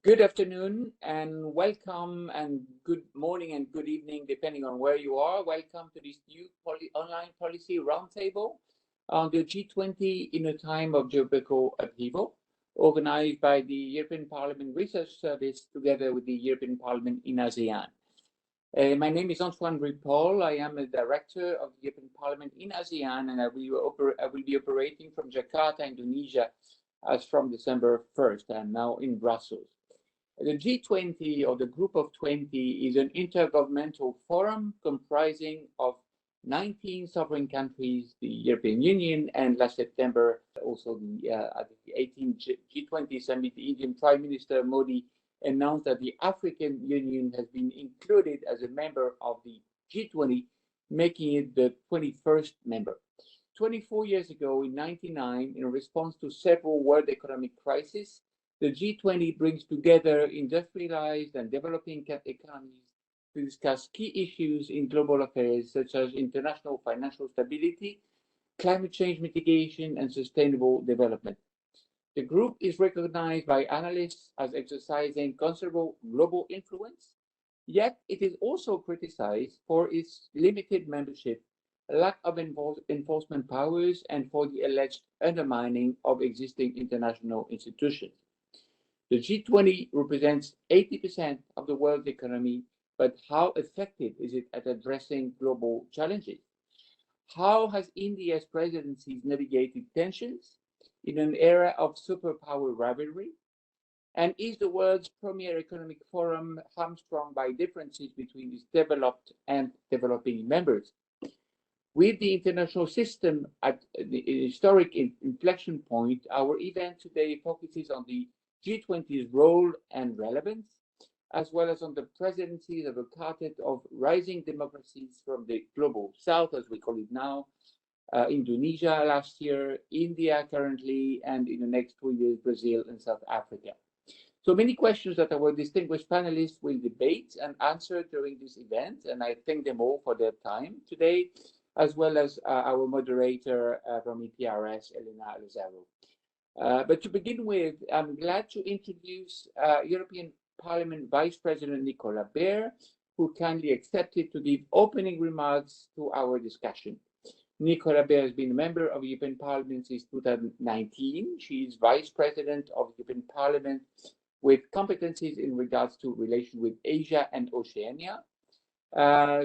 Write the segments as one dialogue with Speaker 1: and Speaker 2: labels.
Speaker 1: Good afternoon and welcome, and good morning and good evening, depending on where you are. Welcome to this new online policy roundtable on the G20 in a time of geopolitical upheaval, organized by the European Parliament Research Service together with the European Parliament in ASEAN. My name is Antoine Ripoll. I am a director of the European Parliament in ASEAN, and I will be operating from Jakarta, Indonesia, as from December 1st. I'm now in Brussels. The G20, or the Group of 20, is an intergovernmental forum comprising of 19 sovereign countries, the European Union, and last September also at the 18th G20 summit, the Indian Prime Minister Modi announced that the African Union has been included as a member of the G20, making it the 21st member. 24 years ago, in 1999, in response to several world economic crises, the G20 brings together industrialized and developing economies to discuss key issues in global affairs, such as international financial stability, climate change mitigation, and sustainable development. The group is recognized by analysts as exercising considerable global influence, yet it is also criticized for its limited membership, lack of enforcement powers, and for the alleged undermining of existing international institutions. The G20 represents 80% of the world's economy, but how effective is it at addressing global challenges? How has India's presidency navigated tensions in an era of superpower rivalry? And is the world's premier economic forum hamstrung by differences between its developed and developing members? With the international system at the historic inflection point, our event today focuses on the G20's role and relevance, as well as on the presidencies of a quartet of rising democracies from the global south, as we call it now, Indonesia last year, India currently, and in the next 2 years, Brazil and South Africa. So many questions that our distinguished panelists will debate and answer during this event, and I thank them all for their time today, as well as our moderator from EPRS, Elena Lazaro. But to begin with, I'm glad to introduce European Parliament Vice President Nicola Beer, who kindly accepted to give opening remarks to our discussion. Nicola Beer has been a member of the European Parliament since 2019. She is Vice President of the European Parliament with competencies in regards to relations with Asia and Oceania.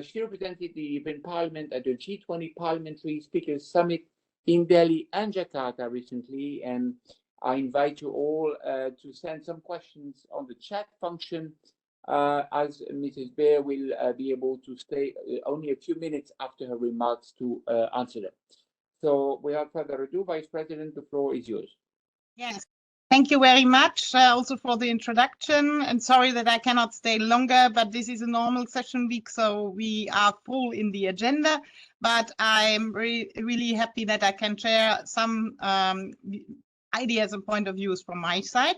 Speaker 1: She represented the European Parliament at the G20 Parliamentary Speakers Summit in Delhi and Jakarta recently, and I invite you all to send some questions on the chat function, as Mrs. Beer will be able to stay only a few minutes after her remarks to answer them. So without further ado, Vice President, the floor is yours.
Speaker 2: Yes, thank you very much also for the introduction, and sorry that I cannot stay longer, but this is a normal session week, so we are full in the agenda, but I'm really happy that I can share some ideas and point of views from my side.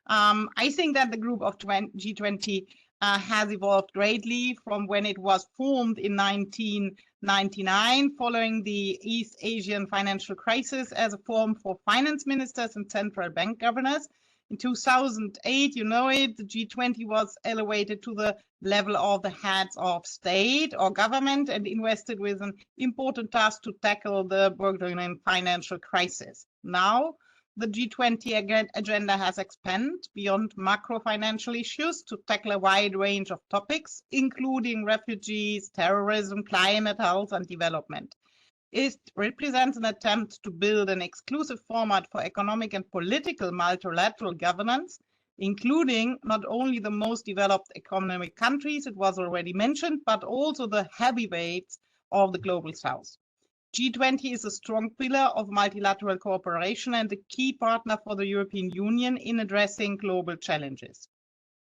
Speaker 2: I think that the group of G20 has evolved greatly from when it was formed in 1999, following the East Asian financial crisis, as a forum for finance ministers and central bank governors. In 2008, you know it, the G20 was elevated to the level of the heads of state or government and invested with an important task to tackle the burgeoning financial crisis. Now, the G20 agenda has expanded beyond macro financial issues to tackle a wide range of topics, including refugees, terrorism, climate, health, and development. It represents an attempt to build an exclusive format for economic and political multilateral governance, including not only the most developed economic countries, it was already mentioned, but also the heavyweights of the global south. G20 is a strong pillar of multilateral cooperation and a key partner for the European Union in addressing global challenges.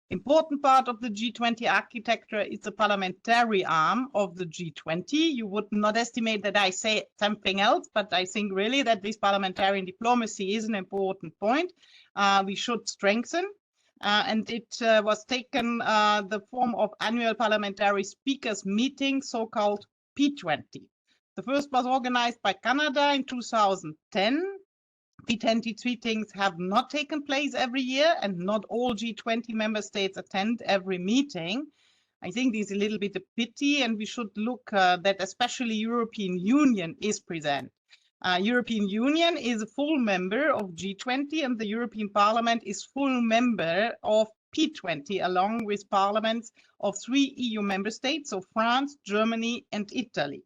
Speaker 2: Important part of the G20 architecture is the parliamentary arm of the G20. You would not estimate that I say something else, but I think really that this parliamentarian diplomacy is an important point we should strengthen. And it was taken the form of annual parliamentary speakers meeting, so-called P20. The first was organized by Canada in 2010 P20 meetings have not taken place every year, and not all G20 member states attend every meeting. I think this is a little bit a pity, and we should look that especially European Union is present. European Union is a full member of G20, and the European Parliament is full member of P20, along with parliaments of 3 EU member states, so France, Germany, and Italy.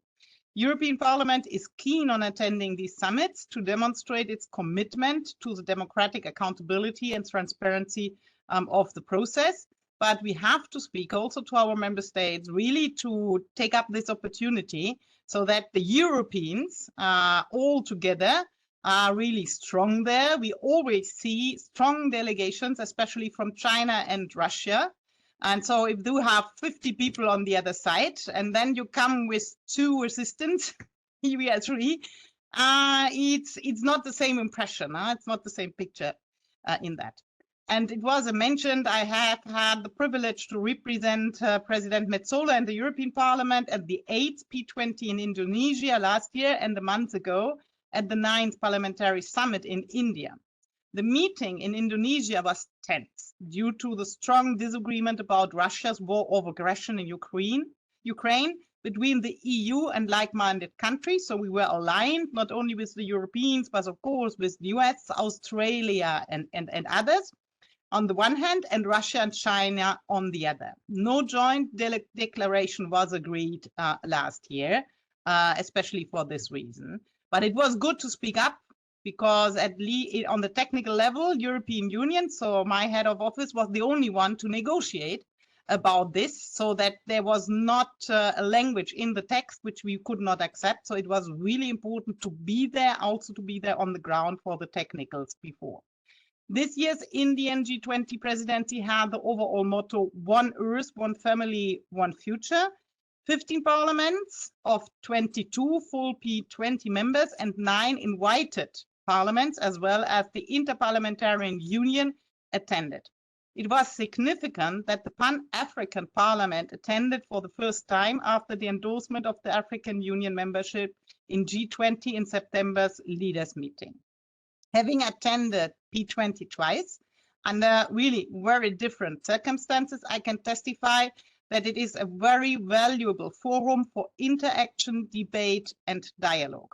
Speaker 2: European Parliament is keen on attending these summits to demonstrate its commitment to the democratic accountability and transparency of the process. But we have to speak also to our member states really to take up this opportunity so that the Europeans all together are really strong there. We always see strong delegations, especially from China and Russia. And so if you have 50 people on the other side, and then you come with 2 assistants, we are 3, it's not the same impression. It's not the same picture in that. And it was mentioned, I have had the privilege to represent President Metsola in the European Parliament at the 8th P20 in Indonesia last year, and a month ago at the 9th Parliamentary Summit in India. The meeting in Indonesia was tense due to the strong disagreement about Russia's war of aggression in Ukraine between the EU and like-minded countries. So we were aligned not only with the Europeans, but of course with the US, Australia, and others on the one hand, and Russia and China on the other. No joint declaration was agreed last year, especially for this reason. But it was good to speak up, because at least on the technical level, European Union, so my head of office was the only one to negotiate about this, so that there was not a language in the text which we could not accept. So it was really important to be there, also to be there on the ground for the technicals before. This year's Indian G20 presidency had the overall motto, One Earth, One Family, One Future. 15 parliaments of 22 full P20 members and 9 invited parliaments, as well as the Interparliamentarian Union, attended. It was significant that the Pan-African Parliament attended for the first time after the endorsement of the African Union membership in G20 in September's leaders meeting. Having attended P20 twice, under really very different circumstances, I can testify that it is a very valuable forum for interaction, debate, and dialogue.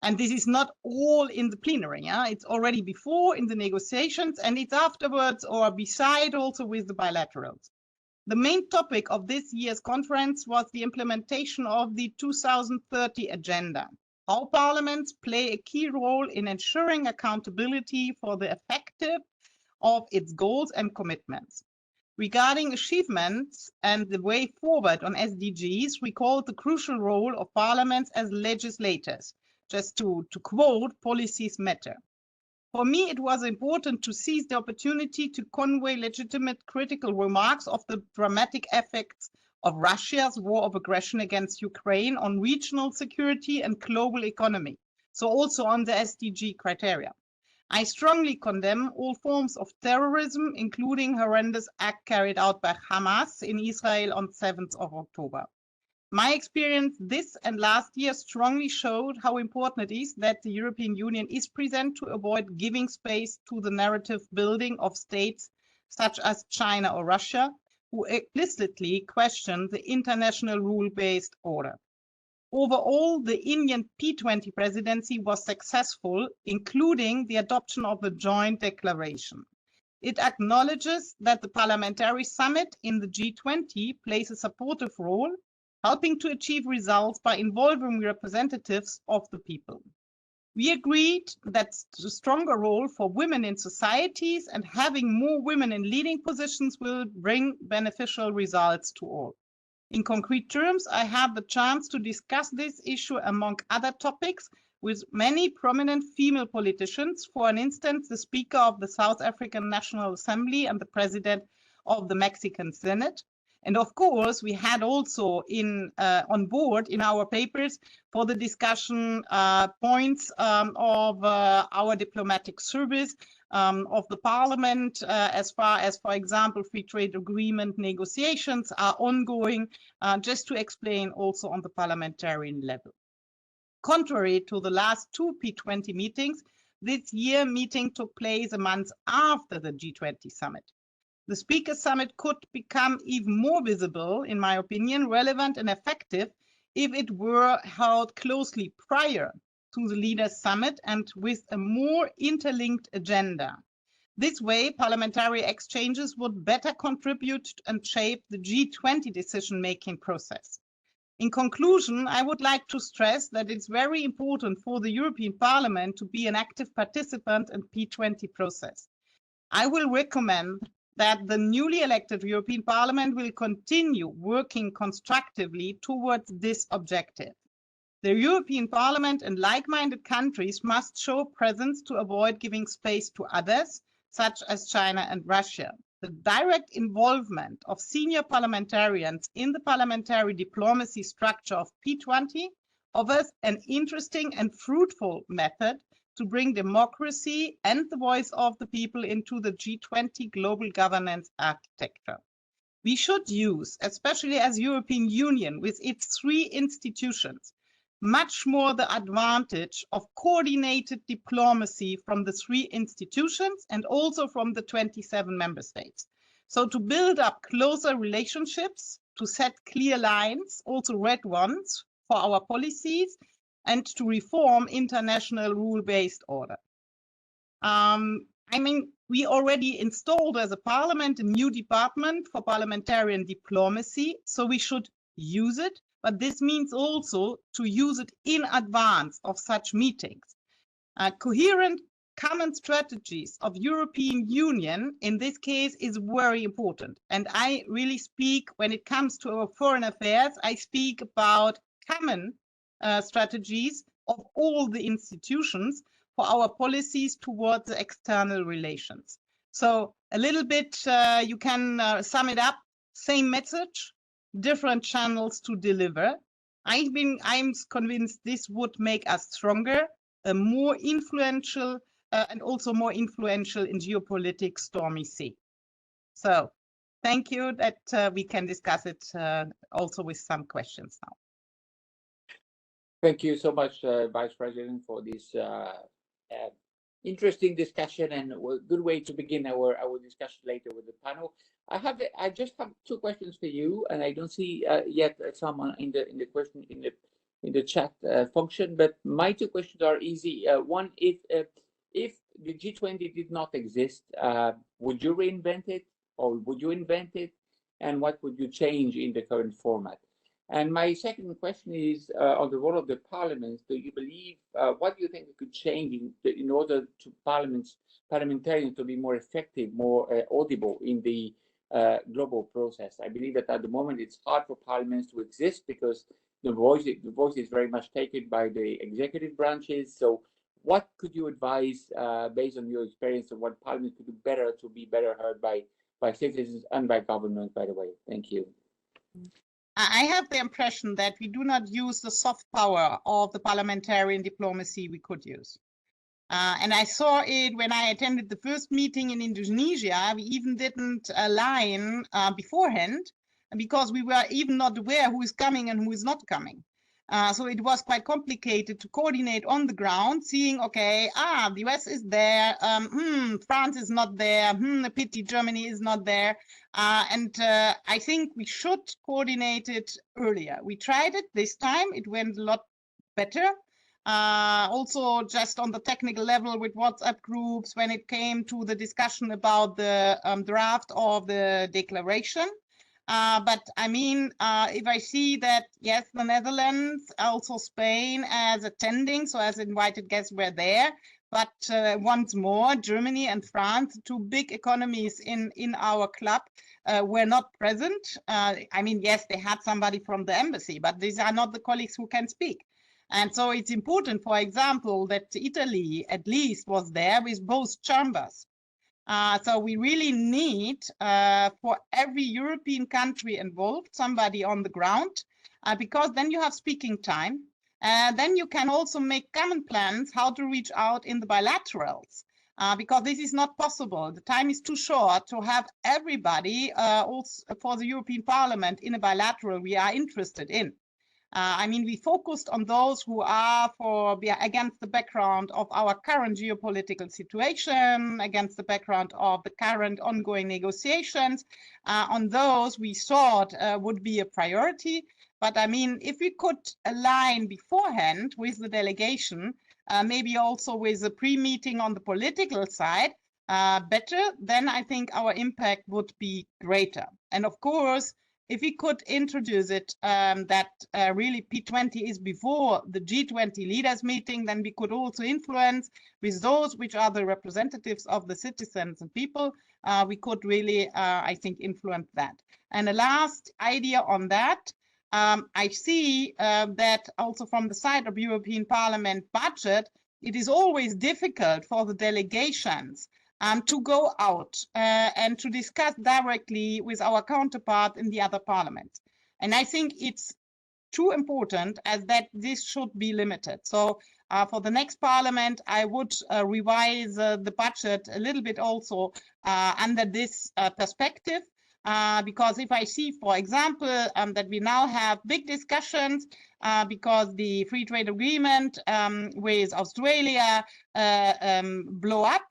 Speaker 2: And this is not all in the plenary, it's already before in the negotiations, and it's afterwards or beside also with the bilaterals. The main topic of this year's conference was the implementation of the 2030 agenda. How parliaments play a key role in ensuring accountability for the effective of its goals and commitments. Regarding achievements and the way forward on SDGs, recalled the crucial role of parliaments as legislators. Just to quote, policies matter. For me, it was important to seize the opportunity to convey legitimate critical remarks of the dramatic effects of Russia's war of aggression against Ukraine on regional security and global economy, so also on the SDG criteria. I strongly condemn all forms of terrorism, including horrendous act carried out by Hamas in Israel on 7th of October. My experience this and last year strongly showed how important it is that the European Union is present to avoid giving space to the narrative building of states such as China or Russia, who explicitly question the international rule-based order. Overall, the Indian P20 presidency was successful, including the adoption of a joint declaration. It acknowledges that the Parliamentary Summit in the G20 plays a supportive role, helping to achieve results by involving representatives of the people. We agreed that a stronger role for women in societies and having more women in leading positions will bring beneficial results to all. In concrete terms, I had the chance to discuss this issue among other topics with many prominent female politicians, for instance, the Speaker of the South African National Assembly and the President of the Mexican Senate. And of course, we had also on board in our papers for the discussion points of our diplomatic service, of the Parliament, as far as, for example, free trade agreement negotiations are ongoing, just to explain also on the parliamentarian level. Contrary to the last 2 P20 meetings, this year meeting took place a month after the G20 summit. The Speakers' Summit could become even more visible, in my opinion, relevant and effective if it were held closely prior to the Leaders' Summit and with a more interlinked agenda. This way, parliamentary exchanges would better contribute and shape the G20 decision-making process. In conclusion, I would like to stress that it's very important for the European Parliament to be an active participant in the P20 process. I will recommend that the newly elected European Parliament will continue working constructively towards this objective. The European Parliament and like-minded countries must show presence to avoid giving space to others, such as China and Russia. The direct involvement of senior parliamentarians in the parliamentary diplomacy structure of P20 offers an interesting and fruitful method to bring democracy and the voice of the people into the G20 global governance architecture. We should use, especially as European Union with its 3 institutions, much more the advantage of coordinated diplomacy from the 3 institutions and also from the 27 member states. So to build up closer relationships, to set clear lines, also red ones, for our policies, and to reform international rule-based order. We already installed as a parliament a new department for parliamentarian diplomacy, so we should use it, but this means also to use it in advance of such meetings. Coherent common strategies of European Union in this case is very important. And I really speak, when it comes to our foreign affairs, I speak about common strategies of all the institutions for our policies towards the external relations. So a little bit, you can sum it up, same message, different channels to deliver. I'm convinced this would make us stronger, more influential, and also more influential in geopolitical stormy sea. So thank you that we can discuss it also with some questions now.
Speaker 1: Thank you so much, Vice President, for this interesting discussion and a good way to begin our discussion later with the panel. I just have 2 questions for you, and I don't see yet someone in the question in the chat function. But my 2 questions are easy. One, if the G20 did not exist, would you reinvent it, or would you invent it, and what would you change in the current format? And my second question is on the role of the parliaments. Do you believe, what do you think we could change in order to parliamentarians to be more effective, more audible in the global process? I believe that at the moment it's hard for parliaments to exist because the voice is very much taken by the executive branches. So what could you advise based on your experience of what parliament could do better to be better heard by citizens and by government, by the way? Thank you.
Speaker 2: I have the impression that we do not use the soft power of the parliamentarian diplomacy we could use. And I saw it when I attended the first meeting in Indonesia. We even didn't align beforehand because we were even not aware who is coming and who is not coming. So it was quite complicated to coordinate on the ground, seeing, okay, the US is there, France is not there, a pity Germany is not there. And I think we should coordinate it earlier. We tried it this time, it went a lot better. Also just on the technical level with WhatsApp groups when it came to the discussion about the draft of the declaration. But I mean, if I see that, yes, the Netherlands, also Spain as attending, so as invited guests were there, but once more, Germany and France, 2 big economies in our club, were not present. I mean, yes, they had somebody from the embassy, but these are not the colleagues who can speak. And so it's important, for example, that Italy at least was there with both chambers. So we really need, for every European country involved, somebody on the ground, because then you have speaking time. Then you can also make common plans how to reach out in the bilaterals, because this is not possible. The time is too short to have everybody also for the European Parliament in a bilateral we are interested in. I mean, we focused on those who are against the background of our current geopolitical situation, against the background of the current ongoing negotiations. On those we thought would be a priority. But I mean, if we could align beforehand with the delegation, maybe also with a pre-meeting on the political side, better, then I think our impact would be greater. And of course, if we could introduce it that really P20 is before the G20 leaders meeting, then we could also influence with those which are the representatives of the citizens and people. We could really, I think, influence that. And the last idea on that, I see that also from the side of European Parliament budget, it is always difficult for the delegations to go out and to discuss directly with our counterpart in the other parliaments. And I think it's too important as that this should be limited. So for the next parliament, I would revise the budget a little bit also under this perspective. Because if I see, for example, that we now have big discussions because the free trade agreement with Australia blow up,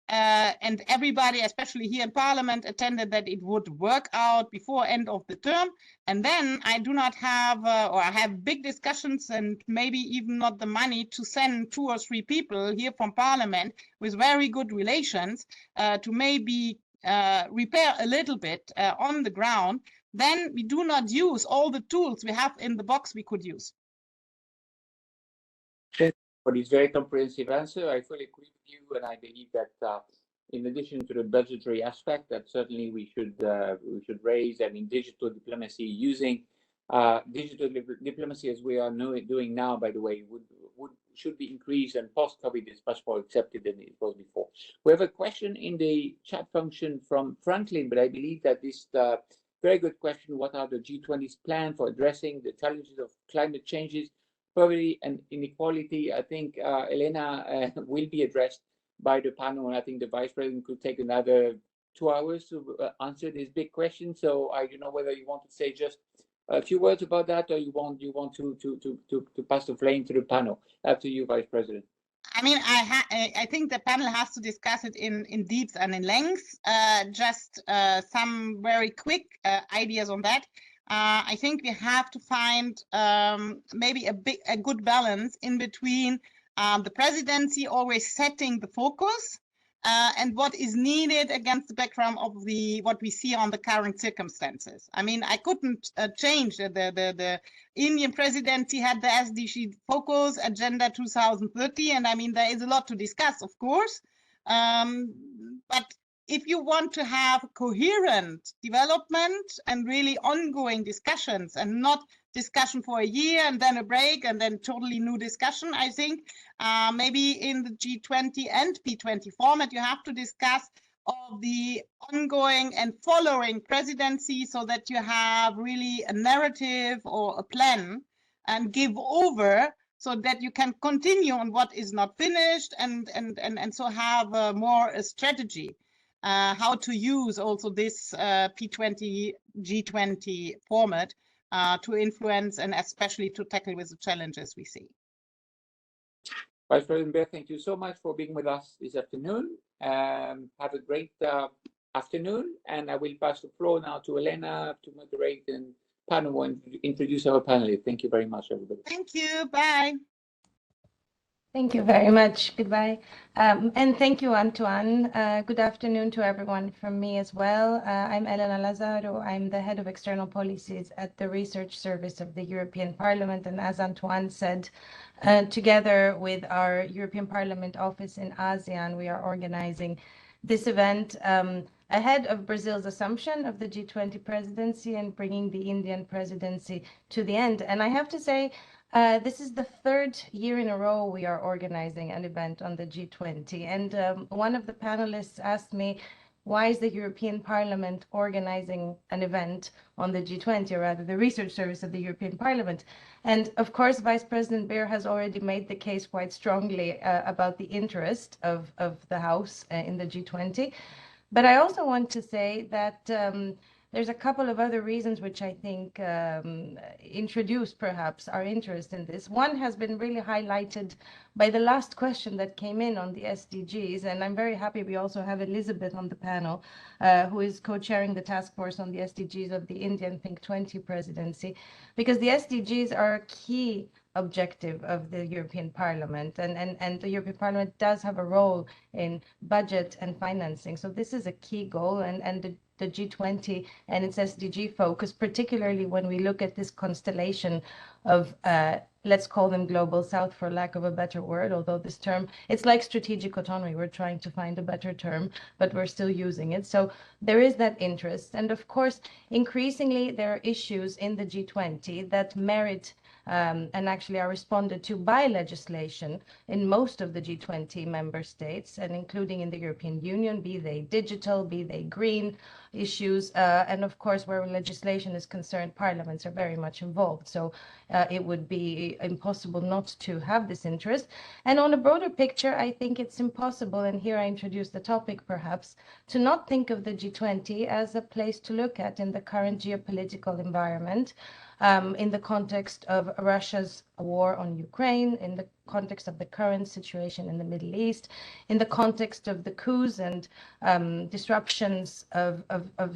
Speaker 2: and everybody, especially here in Parliament, attended that it would work out before end of the term. And then I do not have, or I have big discussions and maybe even not the money to send 2 or 3 people here from Parliament with very good relations to maybe repair a little bit on the ground. Then we do not use all the tools we have in the box we could use.
Speaker 1: For this very comprehensive answer, I fully agree with you, and I believe that in addition to the budgetary aspect, that certainly we should raise, I mean, digital diplomacy, using digital diplomacy as we are doing now, by the way, should be increased, and post-COVID is much more accepted than it was before. We have a question in the chat function from Franklin, but I believe that this very good question: what are the G20's plan for addressing the challenges of climate changes, poverty and inequality? I think Elena will be addressed by the panel, and I think the Vice President could take another 2 hours to answer this big question. So I don't know whether you want to say just a few words about that, or you want to pass the flame to the panel. Up to you, Vice President.
Speaker 2: I mean, I think the panel has to discuss it in depth and in length. Just some very quick ideas on that. I think we have to find maybe a good balance in between the presidency always setting the focus and what is needed against the background of what we see on the current circumstances. I mean, I couldn't change the Indian presidency had the SDG focus agenda 2030, and I mean there is a lot to discuss, of course, but if you want to have coherent development and really ongoing discussions and not discussion for a year and then a break and then totally new discussion, I think maybe in the G20 and P20 format, you have to discuss of the ongoing and following presidency so that you have really a narrative or a plan and give over so that you can continue on what is not finished and so have more a strategy. How to use also this P20, G20 format to influence and especially to tackle with the challenges we see.
Speaker 1: Vice President Beer, thank you so much for being with us this afternoon. Have a great afternoon, and I will pass the floor now to Elena to moderate the panel and introduce our panelists. Thank you very much, everybody.
Speaker 2: Thank you. Bye.
Speaker 3: Thank you very much. Goodbye. And thank you, Antoine. Good afternoon to everyone from me as well. I'm Elena Lazaro. I'm the head of external policies at the Research Service of the European Parliament. And as Antoine said, together with our European Parliament office in ASEAN, we are organizing this event ahead of Brazil's assumption of the G20 presidency and bringing the Indian presidency to the end. And I have to say, this is the 3rd year in a row we are organizing an event on the G20. And one of the panelists asked me, why is the European Parliament organizing an event on the G20, or rather the Research Service of the European Parliament? And of course, Vice President Beer has already made the case quite strongly about the interest of the House in the G20. But I also want to say that there's a couple of other reasons which I think introduce perhaps our interest in this. One has been really highlighted by the last question that came in on the SDGs, and I'm very happy we also have Elizabeth on the panel, who is co-chairing the task force on the SDGs of the Indian Think 20 presidency, because the SDGs are a key objective of the European Parliament, and the European Parliament does have a role in budget and financing. So this is a key goal, and the G20 and its SDG focus, particularly when we look at this constellation of, let's call them global south for lack of a better word, although this term, it's like strategic autonomy. We're trying to find a better term, but we're still using it. So there is that interest. And of course, increasingly, there are issues in the G20 that merit and actually are responded to by legislation in most of the G20 member states, and including in the European Union, be they digital, be they green issues. And of course, where legislation is concerned, parliaments are very much involved. So it would be impossible not to have this interest. And on a broader picture, I think it's impossible, and here I introduce the topic perhaps, to not think of the G20 as a place to look at in the current geopolitical environment, in the context of Russia's war on Ukraine, in the context of the current situation in the Middle East, in the context of the coups and disruptions of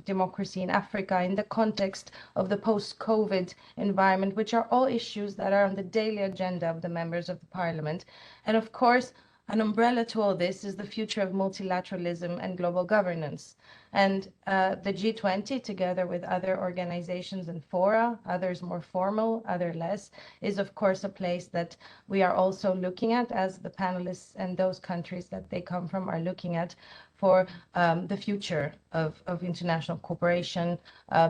Speaker 3: democracy in Africa, in the context of the post-COVID environment, which are all issues that are on the daily agenda of the members of the Parliament. And of course, an umbrella to all this is the future of multilateralism and global governance. And the G20, together with other organizations and fora, others more formal, others less, is of course a place that we are also looking at, as the panelists and those countries that they come from are looking at, for the future of international cooperation,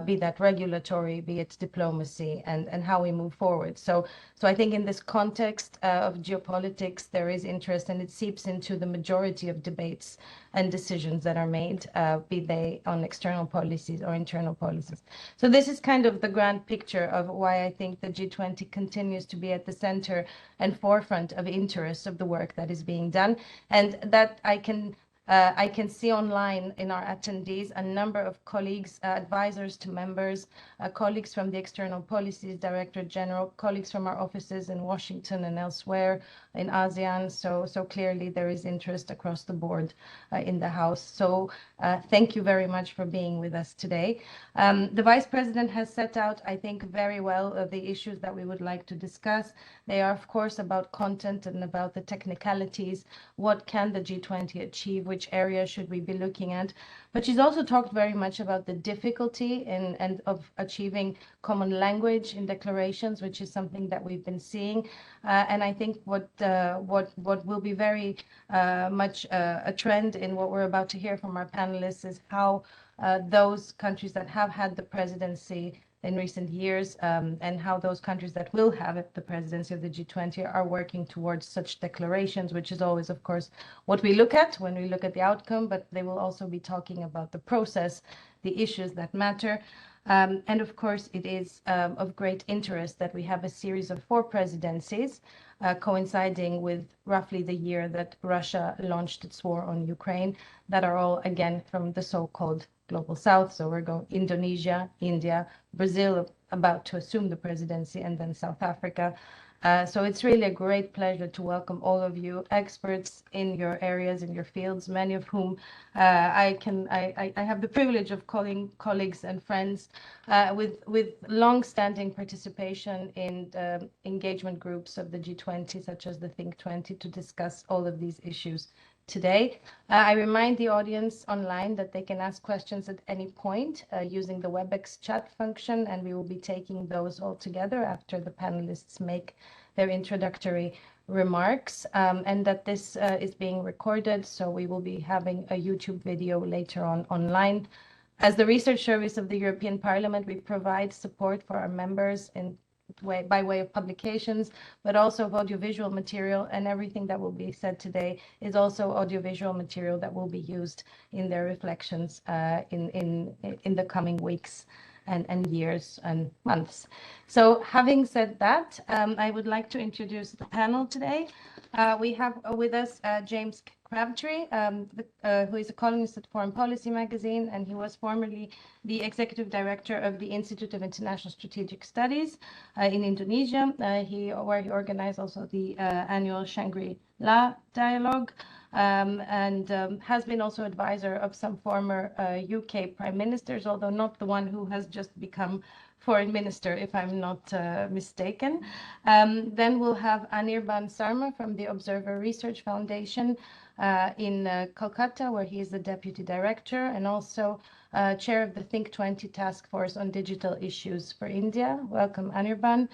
Speaker 3: be that regulatory, be it diplomacy, and how we move forward. So I think in this context of geopolitics, there is interest, and it seeps into the majority of debates and decisions that are made, be they on external policies or internal policies. So this is kind of the grand picture of why I think the G20 continues to be at the center and forefront of interest of the work that is being done, and that I can see online in our attendees a number of colleagues, advisors to members, colleagues from the External Policies Director General, colleagues from our offices in Washington and elsewhere in ASEAN. So clearly there is interest across the board in the House. So thank you very much for being with us today. The Vice President has set out, I think, very well the issues that we would like to discuss. They are, of course, about content and about the technicalities. What can the G20 achieve? Which areas should we be looking at? But she's also talked very much about the difficulty and of achieving common language in declarations, which is something that we've been seeing. And I think what will be very much a trend in what we're about to hear from our panelists is how those countries that have had the presidency in recent years, and how those countries that will have the presidency of the G20 are working towards such declarations, which is always, of course, what we look at when we look at the outcome, but they will also be talking about the process, the issues that matter. And of course, it is of great interest that we have a series of 4 presidencies coinciding with roughly the year that Russia launched its war on Ukraine, that are all, again, from the so-called Global South. So we're going Indonesia, India, Brazil about to assume the presidency, and then South Africa. So it's really a great pleasure to welcome all of you, experts in your areas, in your fields, many of whom I have the privilege of calling colleagues and friends with long-standing participation in engagement groups of the G20, such as the Think 20, to discuss all of these issues today. I remind the audience online that they can ask questions at any point using the WebEx chat function, and we will be taking those all together after the panelists make their introductory remarks, and that this is being recorded, so we will be having a YouTube video later on online. As the research service of the European Parliament, we provide support for our members by way of publications, but also of audiovisual material, and everything that will be said today is also audiovisual material that will be used in their reflections in the coming weeks and years and months. So having said that, I would like to introduce the panel today. We have with us James Crabtree, who is a columnist at Foreign Policy magazine, and he was formerly the executive director of the Institute of International Strategic Studies in Indonesia, where he organized also the annual Shangri-La Dialogue, and has been also advisor of some former UK prime ministers, although not the one who has just become foreign minister, if I'm not mistaken. Then we'll have Anirban Sarma from the Observer Research Foundation in Kolkata, where he is the deputy director and also chair of the Think 20 Task Force on Digital Issues for India. Welcome, Anirban.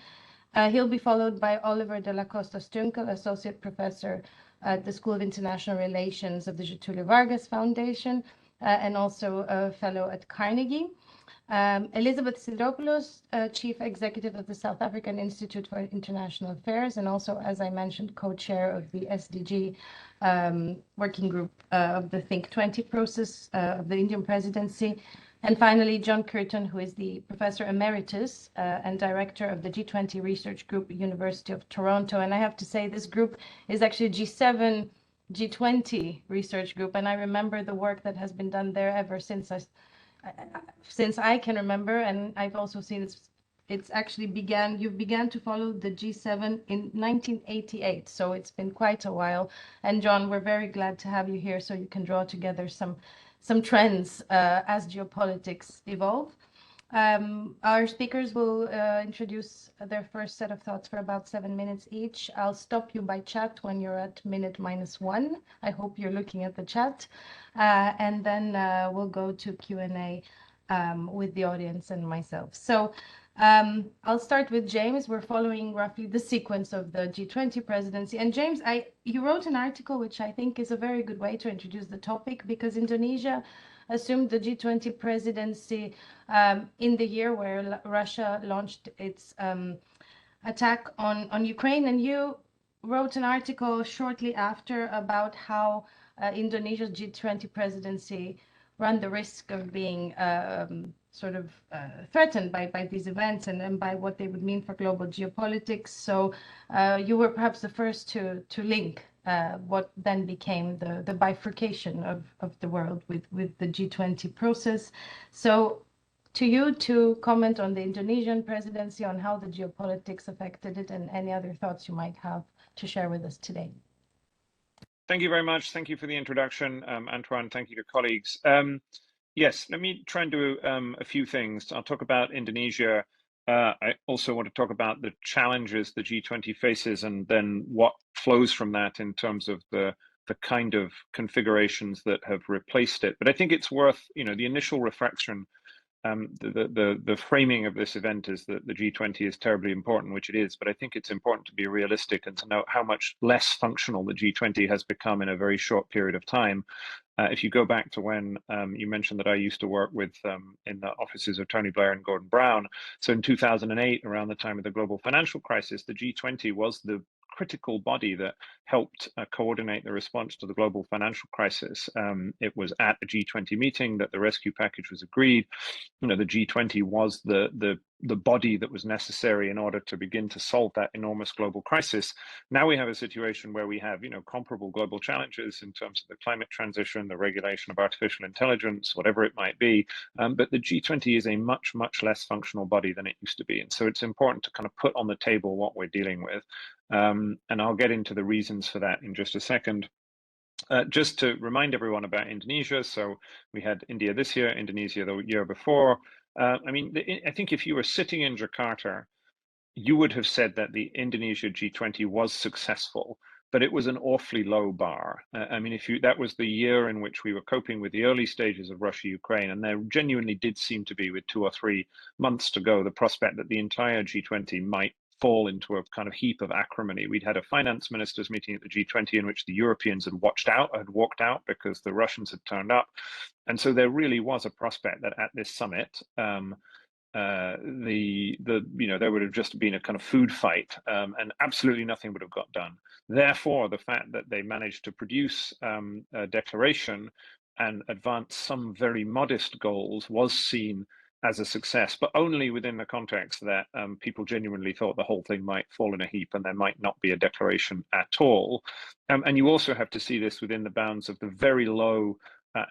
Speaker 3: He'll be followed by Oliver de la Costa Stunkel, associate professor at the School of International Relations of the Getulio Vargas Foundation, and also a fellow at Carnegie. Elizabeth Sideropoulos, Chief Executive of the South African Institute for International Affairs, and also, as I mentioned, co-chair of the SDG working group of the Think 20 process of the Indian presidency. And finally, John Curtin, who is the Professor Emeritus and Director of the G20 Research Group at University of Toronto. And I have to say, this group is actually G7, G20 research group. And I remember the work that has been done there ever since I can remember. And I've also seen it's actually you began to follow the G7 in 1988. So it's been quite a while. And John, we're very glad to have you here so you can draw together some trends as geopolitics evolve. Our speakers will introduce their first set of thoughts for about 7 minutes each. I'll stop you by chat when you're at minute -1. I hope you're looking at the chat. And then we'll go to Q&A with the audience and myself. So I'll start with James. We're following roughly the sequence of the G20 presidency. And James, you wrote an article which I think is a very good way to introduce the topic, because Indonesia assumed the G20 presidency in the year where Russia launched its attack on Ukraine. And you wrote an article shortly after about how Indonesia's G20 presidency ran the risk of being sort of threatened by these events and by what they would mean for global geopolitics. So you were perhaps the first to link what then became the bifurcation of the world with the G20 process. So to you to comment on the Indonesian presidency, on how the geopolitics affected it, and any other thoughts you might have to share with us today.
Speaker 4: Thank you very much. Thank you for the introduction, Antoine. Thank you to colleagues. Yes, let me try and do a few things. I'll talk about Indonesia. I also want to talk about the challenges the G20 faces and then what flows from that in terms of the kind of configurations that have replaced it. But I think it's worth, the initial reflection, the framing of this event is that the G20 is terribly important, which it is, but I think it's important to be realistic and to note how much less functional the G20 has become in a very short period of time. If you go back to when you mentioned that I used to work with in the offices of Tony Blair and Gordon Brown. So in 2008, around the time of the global financial crisis, the G20 was the critical body that helped coordinate the response to the global financial crisis. It was at a G20 meeting that the rescue package was agreed. The G20 was the body that was necessary in order to begin to solve that enormous global crisis. Now we have a situation where we have, comparable global challenges in terms of the climate transition, the regulation of artificial intelligence, whatever it might be. But the G20 is a much, much less functional body than it used to be. And so it's important to kind of put on the table what we're dealing with. And I'll get into the reasons for that in just a second. Just to remind everyone about Indonesia. So we had India this year, Indonesia the year before. I think if you were sitting in Jakarta, you would have said that the Indonesia G20 was successful, but it was an awfully low bar. That was the year in which we were coping with the early stages of Russia-Ukraine, and there genuinely did seem to be, with 2 or 3 months to go, the prospect that the entire G20 might fall into a kind of heap of acrimony. We'd had a finance ministers meeting at the G20 in which the Europeans had walked out because the Russians had turned up. And so there really was a prospect that at this summit, there would have just been a kind of food fight, and absolutely nothing would have got done. Therefore, the fact that they managed to produce a declaration and advance some very modest goals was seen as a success, but only within the context that people genuinely thought the whole thing might fall in a heap and there might not be a declaration at all. And you also have to see this within the bounds of the very low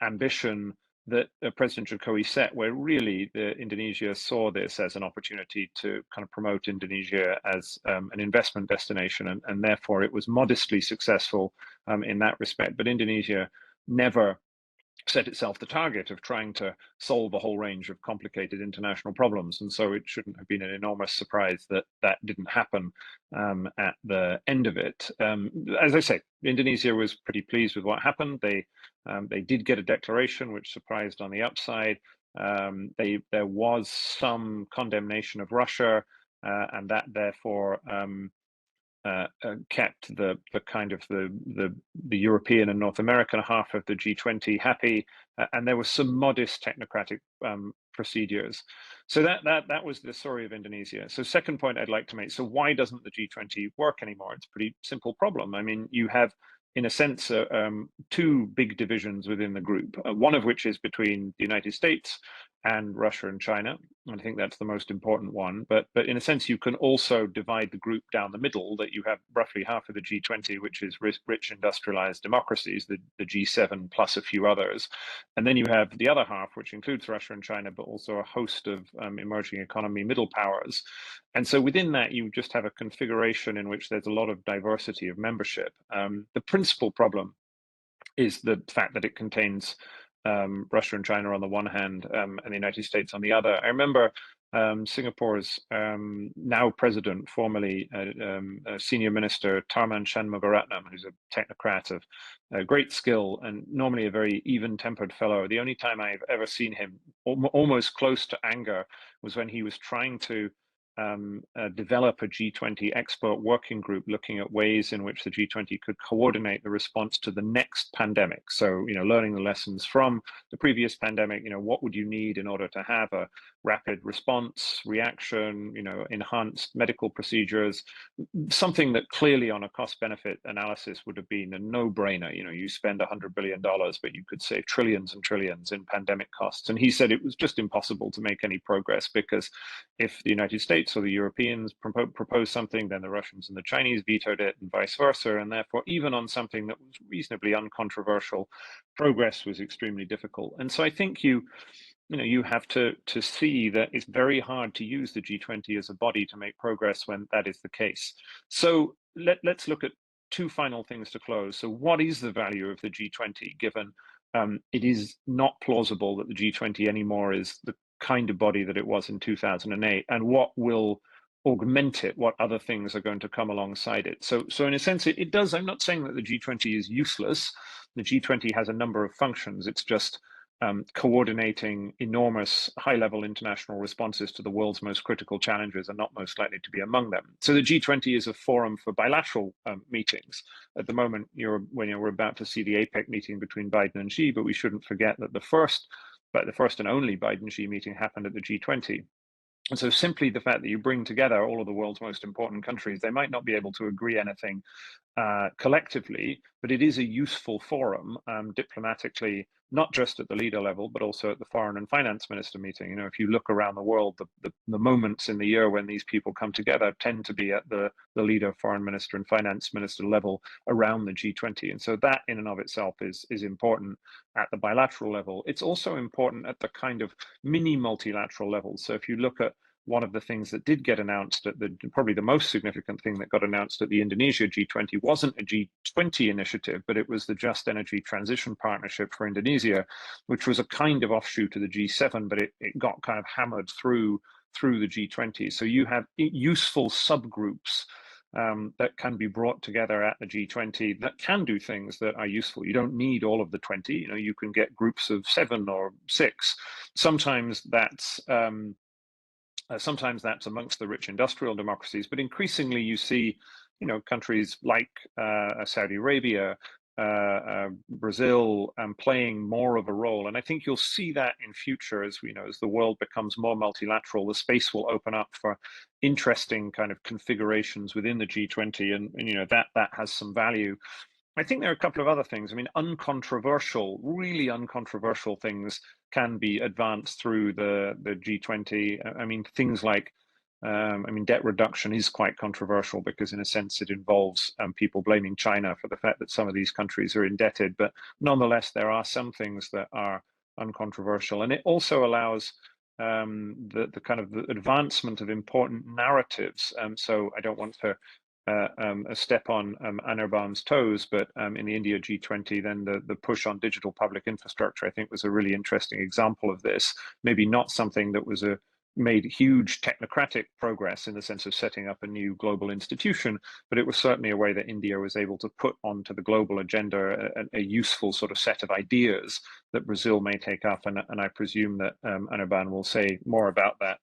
Speaker 4: ambition that President Jokowi set, where really Indonesia saw this as an opportunity to kind of promote Indonesia as an investment destination, and therefore it was modestly successful in that respect. But Indonesia never set itself the target of trying to solve a whole range of complicated international problems. And so it shouldn't have been an enormous surprise that that didn't happen at the end of it. As I say, Indonesia was pretty pleased with what happened. They did get a declaration, which surprised on the upside. There was some condemnation of Russia, and that therefore kept the kind of the European and North American half of the G20 happy, and there was some modest technocratic procedures. So that was the story of Indonesia. So second point I'd like to make, so why doesn't the G20 work anymore? It's a pretty simple problem. I mean, you have, in a sense, two big divisions within the group, one of which is between the United States and Russia and China. And I think that's the most important one. But in a sense, you can also divide the group down the middle, that you have roughly half of the G20, which is rich industrialized democracies, the G7 plus a few others. And then you have the other half, which includes Russia and China, but also a host of emerging economy middle powers. And so within that, you just have a configuration in which there's a lot of diversity of membership. The principal problem is the fact that it contains Russia and China on the one hand, and the United States on the other. I remember Singapore's now president, formerly senior minister Tharman Shanmugaratnam, who's a technocrat of great skill and normally a very even-tempered fellow. The only time I've ever seen him almost close to anger was when he was trying to develop a G20 expert working group looking at ways in which the G20 could coordinate the response to the next pandemic. So, learning the lessons from the previous pandemic, what would you need in order to have a rapid response, reaction, enhanced medical procedures, something that clearly on a cost-benefit analysis would have been a no-brainer. You spend $100 billion, but you could save trillions and trillions in pandemic costs. And he said it was just impossible to make any progress because if the United States or the Europeans proposed something, then the Russians and the Chinese vetoed it and vice versa. And therefore, even on something that was reasonably uncontroversial, progress was extremely difficult. And so I think you have to see that it's very hard to use the G20 as a body to make progress when that is the case. So let's look at two final things to close. So what is the value of the G20, given it is not plausible that the G20 anymore is the kind of body that it was in 2008, and what will augment it, what other things are going to come alongside it. So in a sense, it does, I'm not saying that the G20 is useless. The G20 has a number of functions. It's just coordinating enormous high-level international responses to the world's most critical challenges are not most likely to be among them. So the G20 is a forum for bilateral meetings. At the moment, we're about to see the APEC meeting between Biden and Xi, but we shouldn't forget that the first and only Biden-Xi meeting happened at the G20. And so simply the fact that you bring together all of the world's most important countries, they might not be able to agree anything collectively, but it is a useful forum diplomatically, not just at the leader level, but also at the foreign and finance minister meeting. If you look around the world, the moments in the year when these people come together tend to be at the leader, foreign minister and finance minister level around the G20. And so that in and of itself is important at the bilateral level. It's also important at the kind of mini multilateral level. So if you look at one of the things that did get announced at probably the most significant thing that got announced at the Indonesia G20 wasn't a G20 initiative, but it was the Just Energy Transition Partnership for Indonesia, which was a kind of offshoot of the G7, but it got kind of hammered through the G20. So you have useful subgroups that can be brought together at the G20 that can do things that are useful. You don't need all of the 20. You can get groups of 7 or 6. Sometimes that's amongst the rich industrial democracies, but increasingly you see, countries like Saudi Arabia, Brazil, playing more of a role. And I think you'll see that in future as the world becomes more multilateral, the space will open up for interesting kind of configurations within the G20, and that has some value. I think there are a couple of other things. I mean, really uncontroversial things can be advanced through the G20. I mean, things like debt reduction is quite controversial because, in a sense, it involves people blaming China for the fact that some of these countries are indebted. But nonetheless, there are some things that are uncontroversial, and it also allows the kind of the advancement of important narratives. So I don't want to step on Anirban's toes, but in the India G20, then the push on digital public infrastructure, I think, was a really interesting example of this. Maybe not something that was made huge technocratic progress in the sense of setting up a new global institution, but it was certainly a way that India was able to put onto the global agenda a useful sort of set of ideas that Brazil may take up, and I presume that Anirban will say more about that.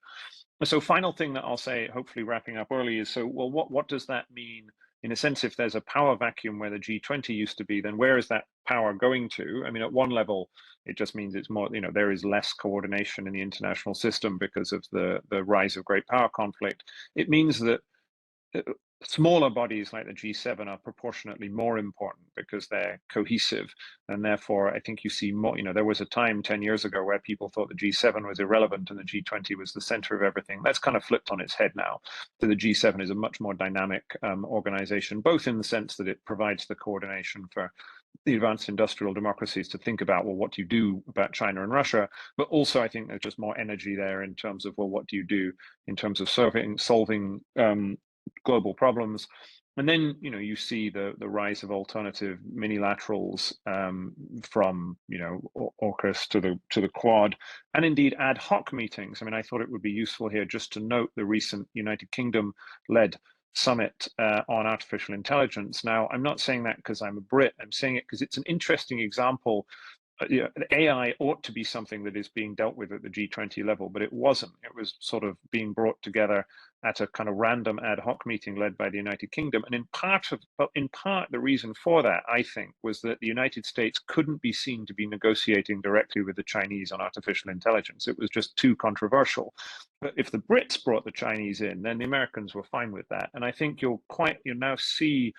Speaker 4: So final thing that I'll say, hopefully wrapping up early, is, so, well, what does that mean? In a sense, if there's a power vacuum where the G20 used to be, then where is that power going to? I mean, at one level, it just means it's more, there is less coordination in the international system because of the rise of great power conflict. It means that smaller bodies like the G7 are proportionately more important because they're cohesive, and therefore I think you see more. There was a time 10 years ago where people thought the G7 was irrelevant and the G20 was the center of everything. That's kind of flipped on its head now. So the G7 is a much more dynamic organization, both in the sense that it provides the coordination for the advanced industrial democracies to think about, well, what do you do about China and Russia? But also, I think there's just more energy there in terms of, well, what do you do in terms of solving global problems? And then, you see the rise of alternative minilaterals, from AUKUS to the Quad, and indeed ad hoc meetings. I mean, I thought it would be useful here just to note the recent United Kingdom-led summit on artificial intelligence. Now, I'm not saying that because I'm a Brit. I'm saying it because it's an interesting example. AI ought to be something that is being dealt with at the G20 level, but it wasn't. It was sort of being brought together at a kind of random ad hoc meeting led by the United Kingdom. And in part, the reason for that, I think, was that the United States couldn't be seen to be negotiating directly with the Chinese on artificial intelligence. It was just too controversial. But if the Brits brought the Chinese in, then the Americans were fine with that. And I think you'll now see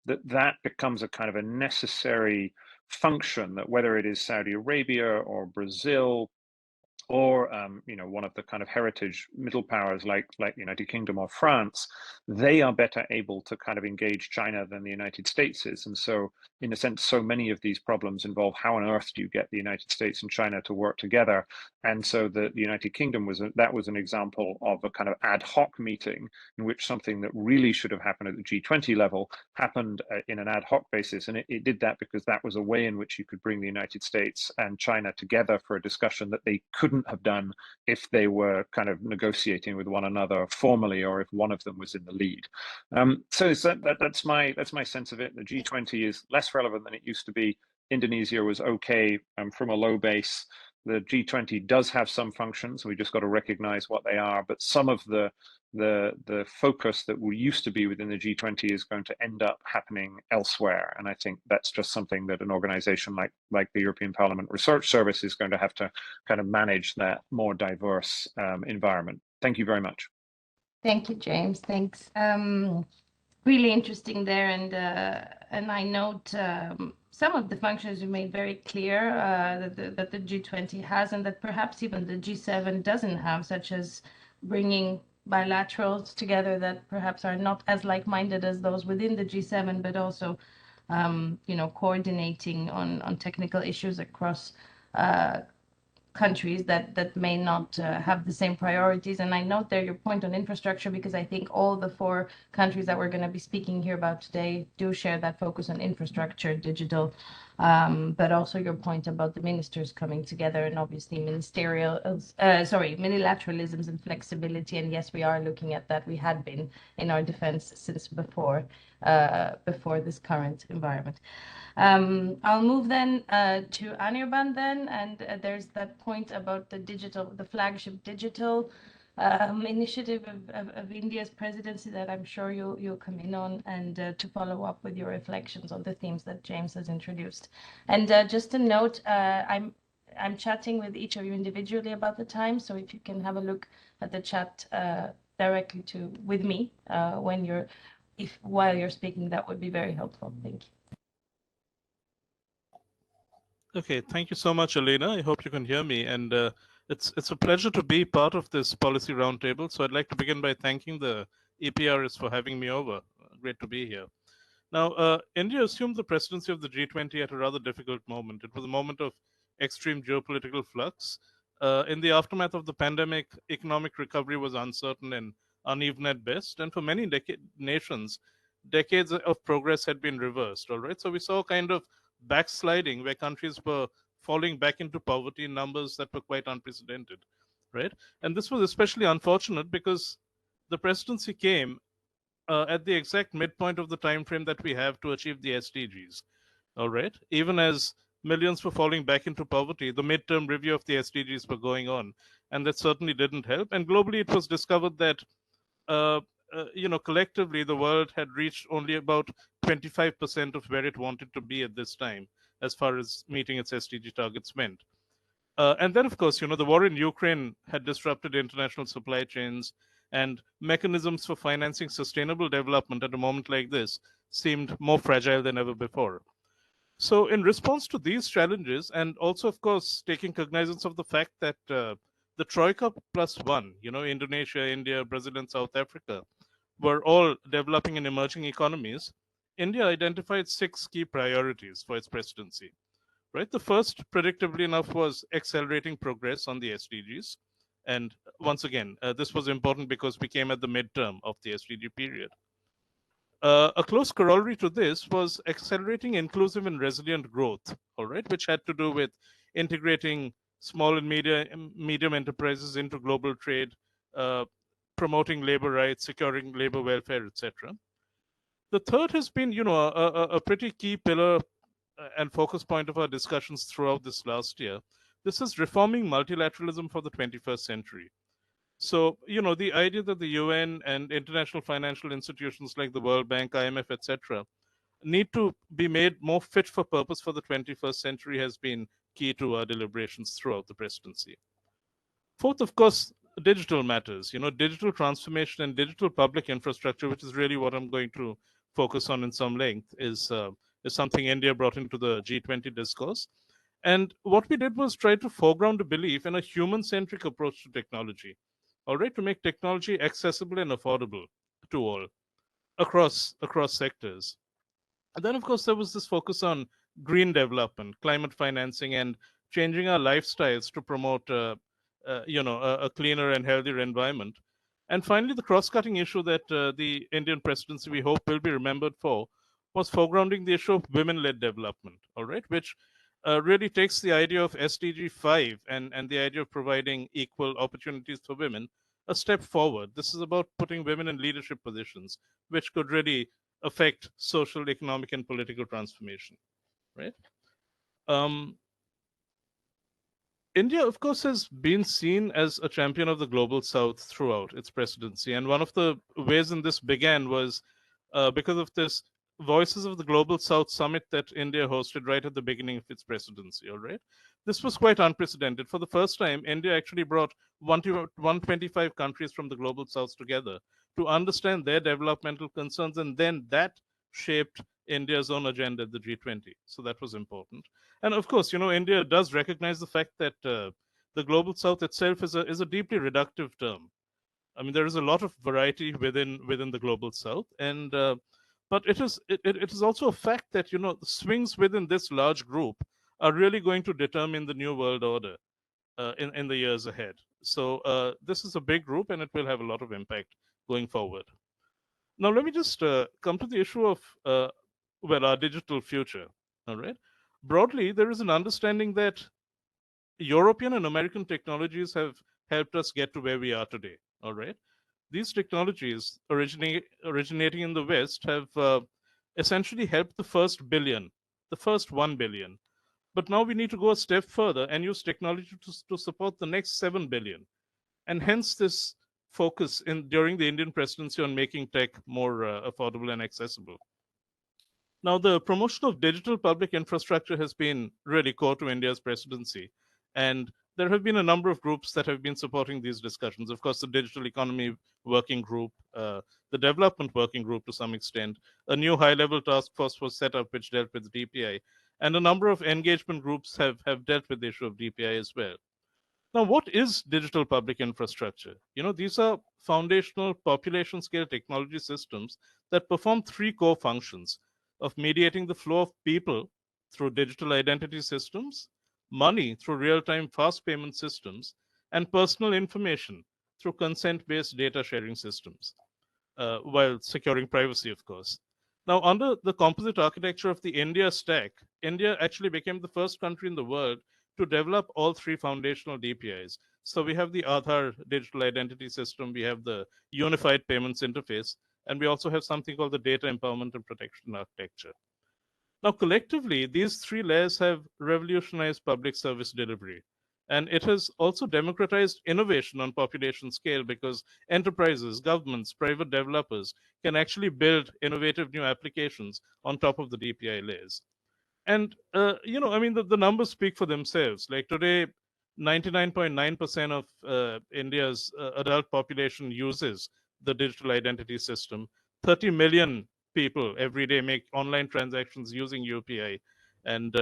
Speaker 4: that becomes a kind of a necessary function, that whether it is Saudi Arabia or Brazil or one of the kind of heritage middle powers like United Kingdom or France, they are better able to kind of engage China than the United States is. And so, in a sense, so many of these problems involve how on earth do you get the United States and China to work together. And so the United Kingdom was an example of a kind of ad hoc meeting in which something that really should have happened at the G20 level happened in an ad hoc basis. And it did that because that was a way in which you could bring the United States and China together for a discussion that they couldn't have done if they were kind of negotiating with one another formally, or if one of them was in the lead. So that's my sense of it. The G20 is less relevant than it used to be. Indonesia was okay from a low base. The G20 does have some functions. We just got to recognize what they are. But some of the focus that we used to be within the G20 is going to end up happening elsewhere. And I think that's just something that an organization like the European Parliament Research Service is going to have to kind of manage, that more diverse environment. Thank you very much.
Speaker 3: Thank you, James. Thanks. Really interesting there, and I note some of the functions you made very clear that the G20 has, and that perhaps even the G7 doesn't have, such as bringing bilaterals together that perhaps are not as like-minded as those within the G7, but also, coordinating on technical issues across countries that may not have the same priorities. And I note there your point on infrastructure, because I think all the 4 countries that we're going to be speaking here about today do share that focus on infrastructure, digital, but also your point about the ministers coming together, and obviously minilateralisms and flexibility. And yes, we are looking at that. We had been in our defense since before this current environment. I'll move then to Anirban then, and there's that point about the flagship digital initiative of India's presidency that I'm sure you'll come in on, and to follow up with your reflections on the themes that James has introduced. And just a note, I'm chatting with each of you individually about the time, so if you can have a look at the chat directly with me while you're speaking, that would be very helpful. Thank you.
Speaker 5: Okay, thank you so much, Elena. I hope you can hear me. And it's a pleasure to be part of this policy roundtable. So I'd like to begin by thanking the EPRS for having me over. Great to be here. Now, India assumed the presidency of the G20 at a rather difficult moment. It was a moment of extreme geopolitical flux. In the aftermath of the pandemic, economic recovery was uncertain and uneven at best. And for many nations, decades of progress had been reversed. All right. So we saw kind of backsliding where countries were falling back into poverty in numbers that were quite unprecedented. Right. And this was especially unfortunate because the presidency came at the exact midpoint of the time frame that we have to achieve the SDGs. All right. Even as millions were falling back into poverty, the midterm review of the SDGs were going on, and that certainly didn't help. And globally, it was discovered that uh, collectively, the world had reached only about 25% of where it wanted to be at this time, as far as meeting its SDG targets went. And then, of course, the war in Ukraine had disrupted international supply chains, and mechanisms for financing sustainable development at a moment like this seemed more fragile than ever before. So, in response to these challenges, and also, of course, taking cognizance of the fact that the Troika plus one, Indonesia, India, Brazil, and South Africa, were all developing and emerging economies, India identified 6 key priorities for its presidency. Right, the first, predictably enough, was accelerating progress on the SDGs. And once again, this was important because we came at the midterm of the SDG period. A close corollary to this was accelerating inclusive and resilient growth, all right, which had to do with integrating small and medium enterprises into global trade, uh, promoting labor rights, securing labor welfare, etc. The third has been, a pretty key pillar and focus point of our discussions throughout this last year. This is reforming multilateralism for the 21st century. So, the idea that the UN and international financial institutions like the World Bank, IMF, etc., need to be made more fit for purpose for the 21st century has been key to our deliberations throughout the presidency. Fourth, of course, digital matters. Digital transformation and digital public infrastructure, which is really what I'm going to focus on in some length, is something India brought into the G20 discourse. And what we did was try to foreground a belief in a human-centric approach to technology, all right, to make technology accessible and affordable to all across sectors. And then, of course, there was this focus on green development, climate financing, and changing our lifestyles to promote, a cleaner and healthier environment. And finally, the cross-cutting issue that the Indian presidency, we hope, will be remembered for was foregrounding the issue of women-led development, all right, which really takes the idea of SDG 5 and the idea of providing equal opportunities for women a step forward. This is about putting women in leadership positions, which could really affect social, economic, and political transformation, right? India, of course, has been seen as a champion of the global south throughout its presidency. And one of the ways in this began was because of this Voices of the Global South summit that India hosted right at the beginning of its presidency, all right? This was quite unprecedented. For the first time, India actually brought 125 countries from the global south together to understand their developmental concerns, and then that shaped India's own agenda at the G20. So that was important. And of course, India does recognize the fact that the global south itself is a deeply reductive term. I mean, there is a lot of variety within the global south, and but it is also a fact that the swings within this large group are really going to determine the new world order in the years ahead. So this is a big group, and it will have a lot of impact going forward. Now, let me just come to the issue of our digital future. All right. Broadly, there is an understanding that European and American technologies have helped us get to where we are today. All right. These technologies originating in the West have essentially helped the first 1 billion. But now we need to go a step further and use technology to support the next 7 billion. And hence this focus during the Indian presidency on making tech more affordable and accessible. Now, the promotion of digital public infrastructure has been really core to India's presidency. And there have been a number of groups that have been supporting these discussions. Of course, the Digital Economy Working Group, the Development Working Group to some extent. A new high-level task force was set up which dealt with DPI. And a number of engagement groups have dealt with the issue of DPI as well. Now, what is digital public infrastructure? These are foundational population scale technology systems that perform three core functions of mediating the flow of people through digital identity systems, money through real-time fast payment systems, and personal information through consent-based data sharing systems, while securing privacy, of course. Now, under the composite architecture of the India stack, India actually became the first country in the world to develop all three foundational DPIs. So we have the Aadhaar digital identity system, we have the unified payments interface, and we also have something called the data empowerment and protection architecture. Now, collectively, these three layers have revolutionized public service delivery. And it has also democratized innovation on population scale because enterprises, governments, private developers can actually build innovative new applications on top of the DPI layers. And, the numbers speak for themselves. Like today, 99.9% of India's adult population uses the digital identity system. 30 million people every day make online transactions using UPI. And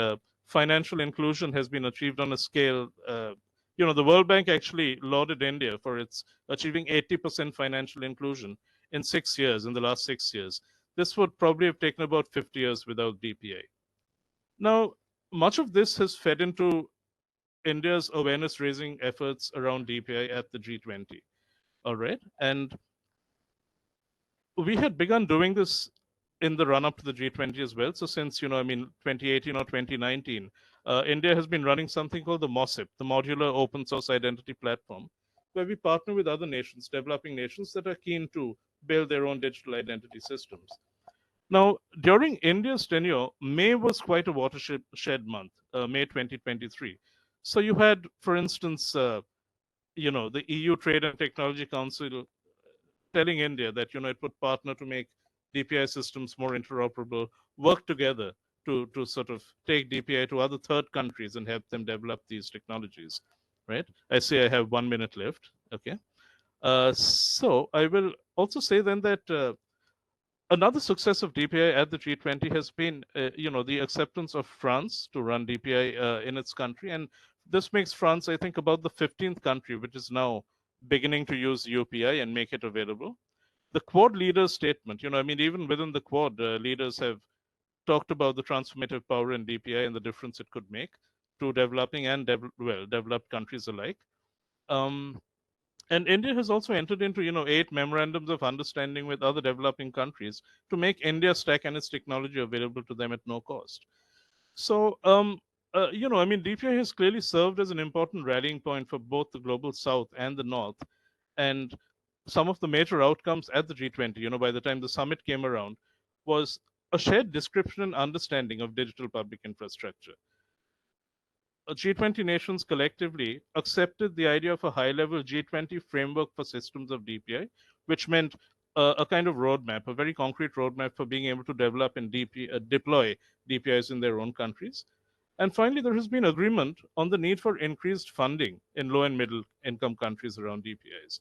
Speaker 5: financial inclusion has been achieved on a scale. The World Bank actually lauded India for its achieving 80% financial inclusion in 6 years, in the last 6 years. This would probably have taken about 50 years without DPI. Now, much of this has fed into India's awareness raising efforts around DPI at the G20. All right. And we had begun doing this in the run up to the G20 as well. So since, 2018 or 2019, India has been running something called the MOSIP, the Modular Open Source Identity Platform, where we partner with other nations, developing nations that are keen to build their own digital identity systems. Now, during India's tenure, May was quite a watershed month, May 2023. So you had, for instance, the EU Trade and Technology Council telling India that, it would partner to make DPI systems more interoperable, work together to sort of take DPI to other third countries and help them develop these technologies, right? I say I have 1 minute left, okay? So I will also say then that another success of DPI at the G20 has been, the acceptance of France to run DPI in its country. And this makes France, I think, about the 15th country, which is now beginning to use UPI and make it available. The Quad leaders statement, even within the Quad, leaders have talked about the transformative power in DPI and the difference it could make to developing and developed countries alike. And India has also entered into, 8 memorandums of understanding with other developing countries to make India stack and its technology available to them at no cost. So, DPI has clearly served as an important rallying point for both the global South and the North. And some of the major outcomes at the G20, by the time the summit came around, was a shared description and understanding of digital public infrastructure. G20 nations collectively accepted the idea of a high-level G20 framework for systems of DPI, which meant a kind of roadmap, a very concrete roadmap for being able to develop and deploy DPIs in their own countries. And finally, there has been agreement on the need for increased funding in low and middle income countries around DPIs.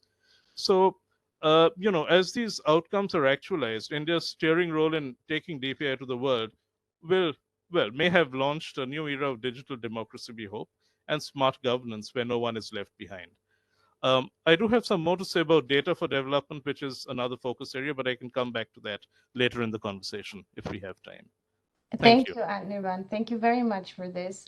Speaker 5: So, as these outcomes are actualized, India's steering role in taking DPI to the world may have launched a new era of digital democracy, we hope, and smart governance where no one is left behind. I do have some more to say about data for development, which is another focus area, but I can come back to that later in the conversation if we have time.
Speaker 3: Thank you, Anirban. Thank you very much for this.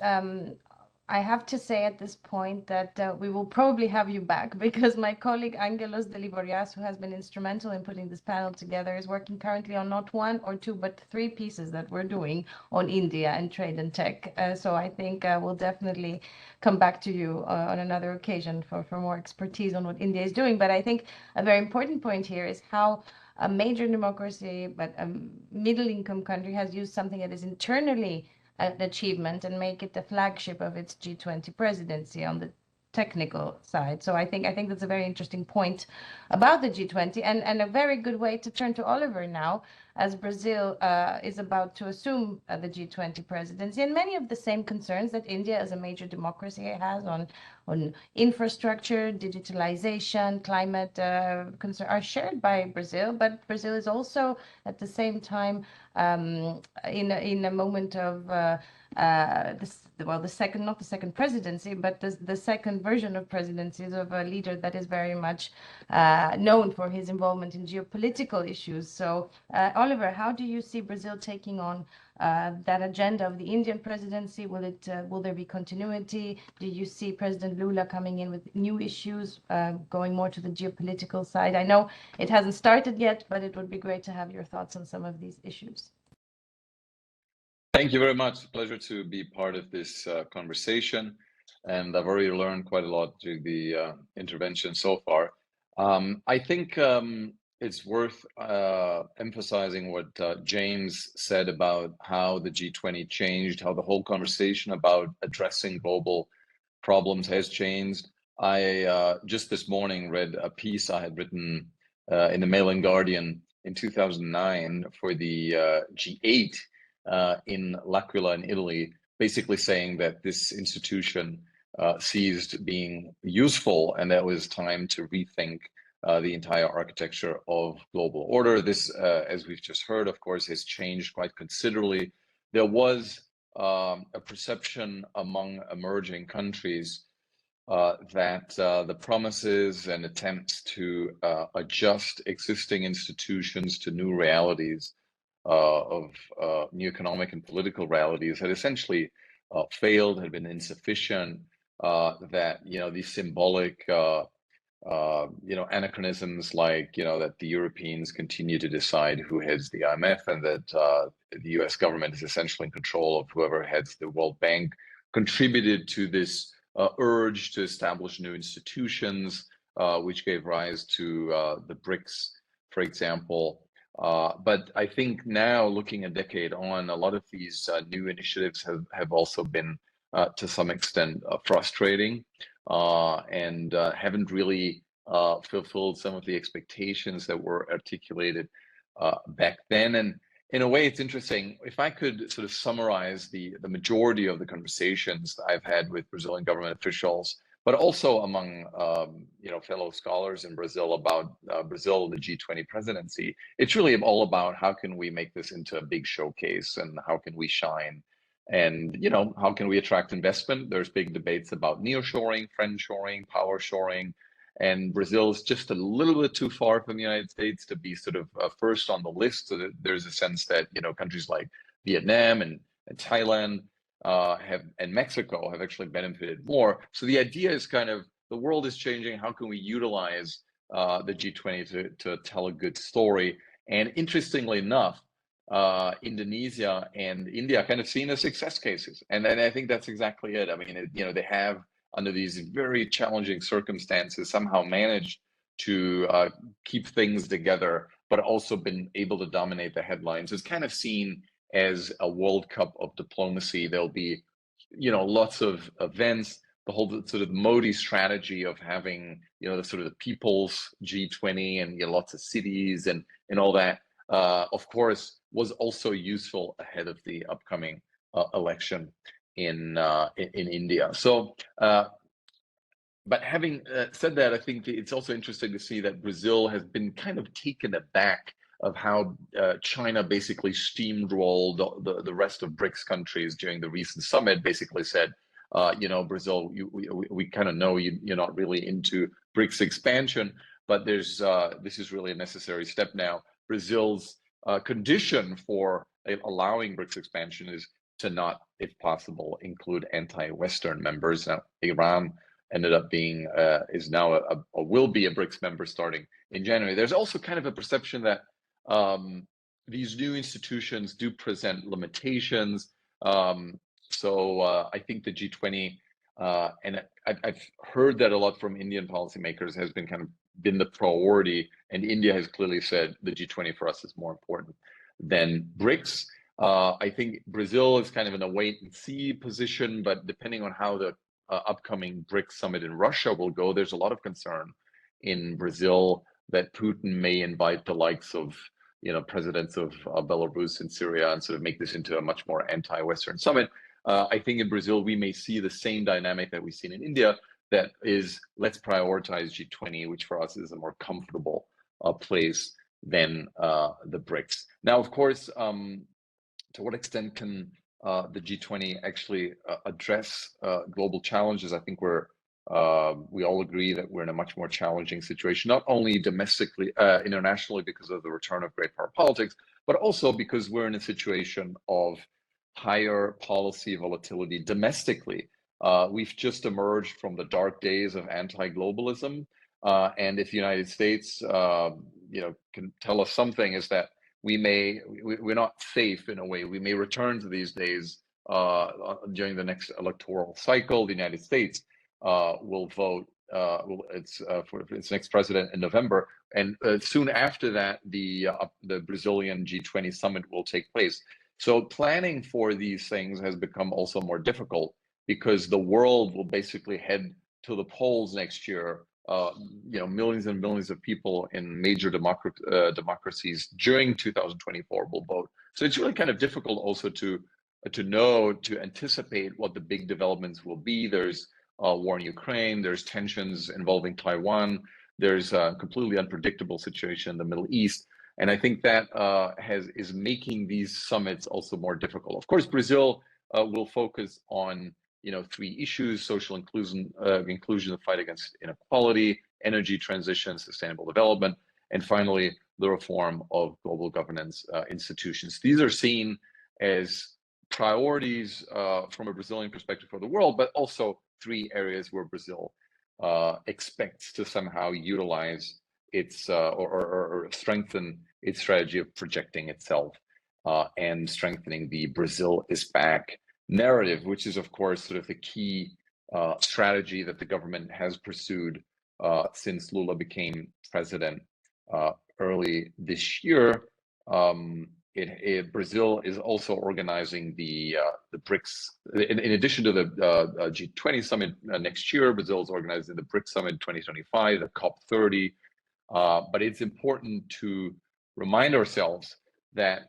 Speaker 3: I have to say at this point that we will probably have you back because my colleague Angelos Delivorias, who has been instrumental in putting this panel together, is working currently on not 1 or 2, but 3 pieces that we're doing on India and trade and tech. So I think we'll definitely come back to you on another occasion for more expertise on what India is doing. But I think a very important point here is how a major democracy, but a middle-income country has used something that is internally an achievement and make it the flagship of its G20 presidency. On the technical side. So I think that's a very interesting point about the G20, and a very good way to turn to Oliver now, as Brazil is about to assume the G20 presidency, and many of the same concerns that India as a major democracy has on infrastructure, digitalization, climate concern are shared by Brazil. But Brazil is also at the same time in a moment of the second, not the second presidency, but the second version of presidencies of a leader that is very much known for his involvement in geopolitical issues. So, Oliver, how do you see Brazil taking on that agenda of the Indian presidency? Will there be continuity? Do you see President Lula coming in with new issues, going more to the geopolitical side? I know it hasn't started yet, but it would be great to have your thoughts on some of these issues.
Speaker 6: Thank you very much. Pleasure to be part of this conversation. And I've already learned quite a lot through the intervention so far. I think it's worth emphasizing what James said about how the G20 changed, how the whole conversation about addressing global problems has changed. I just this morning read a piece I had written in the Mail and Guardian in 2009 for the G8 in L'Aquila in Italy, basically saying that this institution ceased being useful and that it was time to rethink the entire architecture of global order. This, as we've just heard, of course, has changed quite considerably. There was a perception among emerging countries that the promises and attempts to adjust existing institutions to new realities of new economic and political realities had essentially failed, had been insufficient, that, these symbolic, anachronisms like, that the Europeans continue to decide who heads the IMF and that the US government is essentially in control of whoever heads the World Bank, contributed to this urge to establish new institutions, which gave rise to the BRICS, for example. But I think now, looking a decade on, a lot of these new initiatives have also been, to some extent, frustrating and haven't really fulfilled some of the expectations that were articulated back then. And in a way, it's interesting. If I could sort of summarize the majority of the conversations I've had with Brazilian government officials, but also among fellow scholars in Brazil about Brazil, the G20 presidency, it's really all about how can we make this into a big showcase and how can we shine, and how can we attract investment. There's big debates about nearshoring, friendshoring, power shoring, and Brazil is just a little bit too far from the United States to be sort of first on the list. So that there's a sense that countries like Vietnam and Thailand and Mexico have actually benefited more. So the idea is kind of, the world is changing. How can we utilize the G20 to tell a good story? And interestingly enough, Indonesia and India are kind of seen as success cases. And I think that's exactly it. I mean, they have, under these very challenging circumstances, somehow managed to keep things together, but also been able to dominate the headlines. It's kind of seen as a World Cup of diplomacy. There'll be, lots of events. The whole sort of Modi strategy of having, the sort of the people's G20 and lots of cities and all that, of course, was also useful ahead of the upcoming election in India. So, but having said that, I think it's also interesting to see that Brazil has been kind of taken aback of how China basically steamrolled the rest of BRICS countries during the recent summit. Basically said, Brazil, we kind of know you're not really into BRICS expansion, but this is really a necessary step now. Brazil's condition for allowing BRICS expansion is to not, if possible, include anti-Western members. Now, Iran ended up being, is now will be a BRICS member starting in January. There's also kind of a perception that these new institutions do present limitations. So I think the G20, and I've heard that a lot from Indian policymakers, has been the priority, and India has clearly said the G20 for us is more important than BRICS. I think Brazil is kind of in a wait and see position, but depending on how the upcoming BRICS summit in Russia will go, there's a lot of concern in Brazil that Putin may invite the likes of, presidents of Belarus and Syria and sort of make this into a much more anti-Western summit. I think in Brazil, we may see the same dynamic that we've seen in India, that is, let's prioritize G20, which for us is a more comfortable place than the BRICS. Now, of course, to what extent can the G20 actually address global challenges? I think we all agree that we're in a much more challenging situation, not only domestically, internationally, because of the return of great power politics, but also because we're in a situation of higher policy volatility domestically. We've just emerged from the dark days of anti-globalism, and if the United States, can tell us something, is that we're not safe in a way. We may return to these days during the next electoral cycle. The United States will vote for its next president in November, and soon after that, the Brazilian G20 summit will take place. So planning for these things has become also more difficult, because the world will basically head to the polls next year. Millions and millions of people in major democracies during 2024 will vote. So it's really kind of difficult also to anticipate what the big developments will be. There's war in Ukraine, there's tensions involving Taiwan, there's a completely unpredictable situation in the Middle East. And I think that is making these summits also more difficult. Of course, Brazil will focus on three issues: social inclusion, the fight against inequality, energy transition, sustainable development, and finally, the reform of global governance institutions. These are seen as priorities from a Brazilian perspective for the world, but also three areas where Brazil expects to somehow utilize its or strengthen its strategy of projecting itself and strengthening the Brazil is back narrative, which is, of course, sort of the key strategy that the government has pursued since Lula became president early this year. Brazil is also organizing the BRICS. In addition to the G20 summit next year, Brazil is organizing the BRICS summit 2025, the COP30. But it's important to remind ourselves that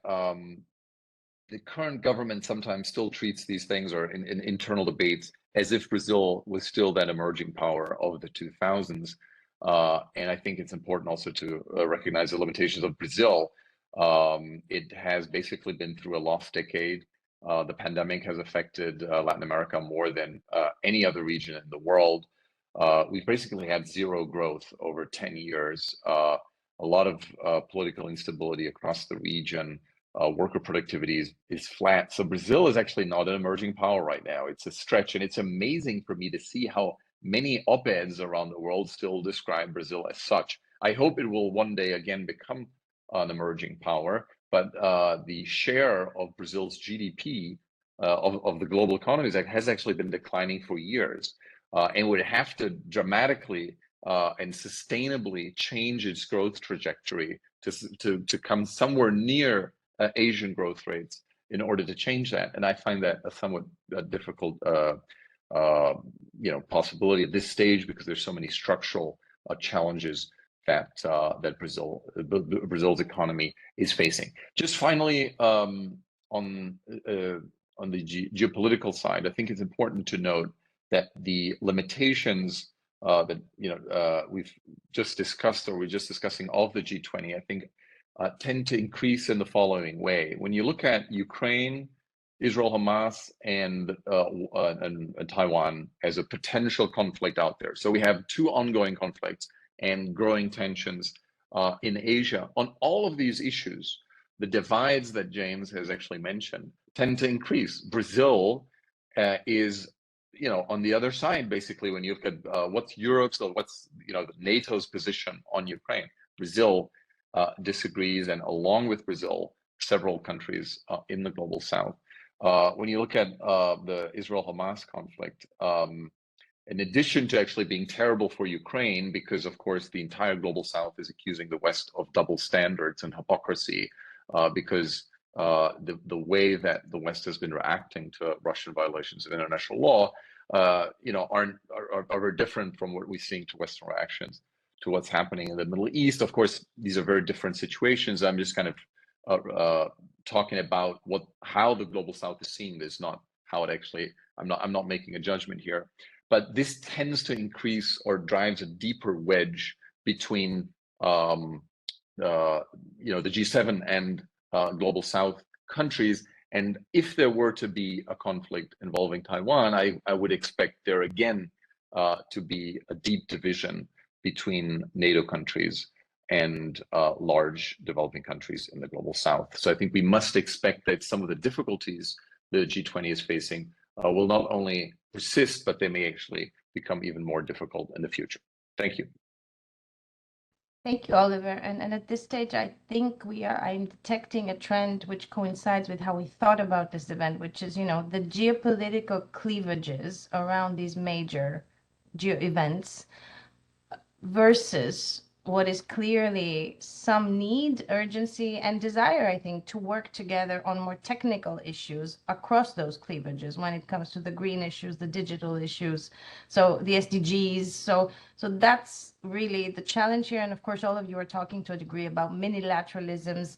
Speaker 6: the current government sometimes still treats these things, or in internal debates, as if Brazil was still that emerging power of the 2000s. And I think it's important also to recognize the limitations of Brazil. It has basically been through a lost decade. The pandemic has affected Latin America more than any other region in the world. We've basically had zero growth over 10 years. A lot of political instability across the region. Worker productivity is flat. So Brazil is actually not an emerging power right now. It's a stretch, and it's amazing for me to see how many op-eds around the world still describe Brazil as such. I hope it will one day again become an emerging power, but the share of Brazil's GDP of the global economies has actually been declining for years, and would have to dramatically and sustainably change its growth trajectory to come somewhere near Asian growth rates in order to change that. And I find that a somewhat difficult possibility at this stage, because there's so many structural challenges that Brazil's economy is facing. Just finally, on the geopolitical side, I think it's important to note that the limitations that we've just discussed, or we're just discussing, of the G20, I think tend to increase in the following way. When you look at Ukraine, Israel, Hamas, and Taiwan as a potential conflict out there. So we have two ongoing conflicts and growing tensions in Asia. On all of these issues, the divides that James has actually mentioned tend to increase. Brazil is, on the other side, basically, when you look at what's Europe's or what's NATO's position on Ukraine. Brazil disagrees, and along with Brazil, several countries in the global south. When you look at the Israel-Hamas conflict, in addition to actually being terrible for Ukraine, because of course the entire global south is accusing the West of double standards and hypocrisy, because the way that the West has been reacting to Russian violations of international law, are very different from what we're seeing to Western reactions to what's happening in the Middle East. Of course, these are very different situations. I'm just kind of talking about how the global South is seeing this, not how it actually. I'm not making a judgment here, but this tends to increase or drives a deeper wedge between the G7 and global South countries. And if there were to be a conflict involving Taiwan, I would expect there again to be a deep division between NATO countries and large developing countries in the global South. So I think we must expect that some of the difficulties the G20 is facing will not only persist, but they may actually become even more difficult in the future. Thank you.
Speaker 3: Thank you, Oliver. And at this stage, I think I'm detecting a trend which coincides with how we thought about this event, which is, the geopolitical cleavages around these major events versus what is clearly some need, urgency, and desire, I think, to work together on more technical issues across those cleavages when it comes to the green issues, the digital issues, so the SDGs. So that's really the challenge here. And of course, all of you are talking to a degree about minilateralisms,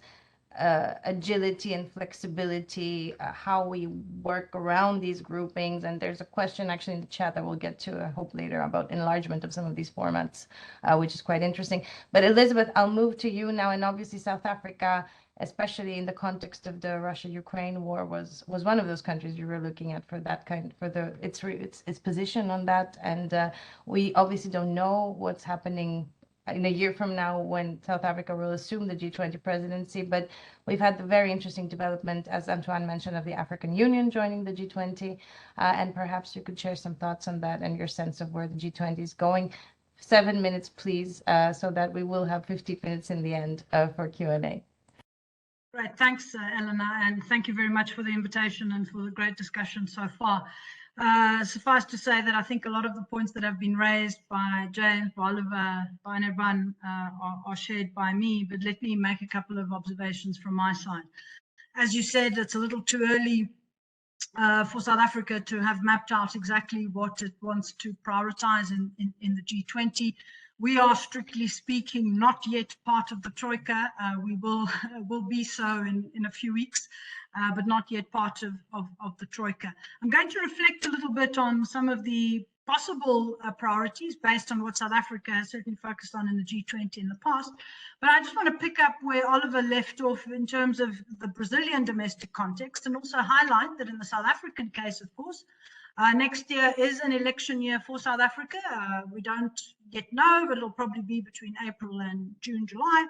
Speaker 3: agility and flexibility, how we work around these groupings. And there's a question actually in the chat that we'll get to, I hope, later about enlargement of some of these formats, which is quite interesting. But Elizabeth, I'll move to you now. And obviously South Africa, especially in the context of the Russia-Ukraine war, was one of those countries you were looking at for that its position on that. And we obviously don't know what's happening in a year from now when South Africa will assume the G20 presidency. But we've had the very interesting development, as Antoine mentioned, of the African Union joining the G20. And perhaps you could share some thoughts on that and your sense of where the G20 is going. 7 minutes, please, so that we will have 50 minutes in the end for Q&A.
Speaker 7: Right, thanks, Elena, and thank you very much for the invitation and for the great discussion so far. Suffice to say that I think a lot of the points that have been raised by James, by Oliver, by everyone are shared by me, but let me make a couple of observations from my side. As you said, it's a little too early for South Africa to have mapped out exactly what it wants to prioritize in the G20. We are, strictly speaking, not yet part of the Troika. We will be so in a few weeks, but not yet part of the Troika. I'm going to reflect a little bit on some of the possible priorities based on what South Africa has certainly focused on in the G20 in the past. But I just want to pick up where Oliver left off in terms of the Brazilian domestic context, and also highlight that in the South African case, of course, next year is an election year for South Africa. We don't yet know, but it'll probably be between April and June, July.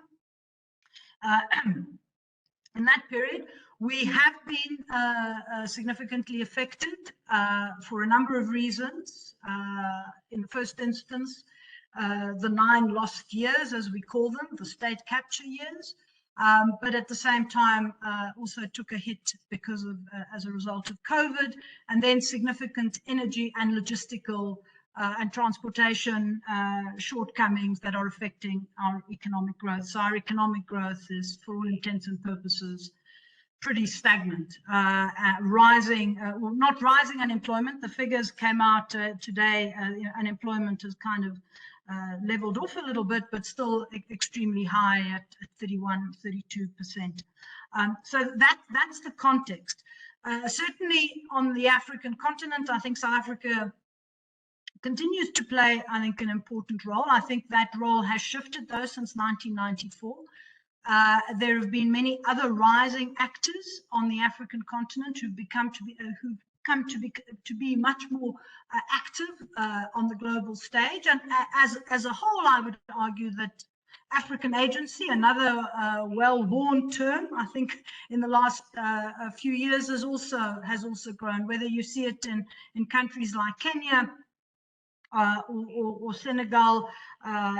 Speaker 7: In that period, we have been significantly affected for a number of reasons. In the first instance, the 9 lost years, as we call them, the state capture years. But at the same time, also took a hit because of, as a result of COVID, and then significant energy and logistical and transportation shortcomings that are affecting our economic growth. So our economic growth is, for all intents and purposes, pretty stagnant. Rising, well, not rising unemployment. The figures came out today. Unemployment has kind of leveled off a little bit, but still extremely high at 31, 32%. So that's the context. Certainly on the African continent, I think South Africa continues to play, I think, an important role. I think that role has shifted, though, since 1994. There have been many other rising actors on the African continent who've come to be much more active on the global stage. And as a whole, I would argue that African agency, another well-worn term, I think in the last few years has also grown. Whether you see it in countries like Kenya or Senegal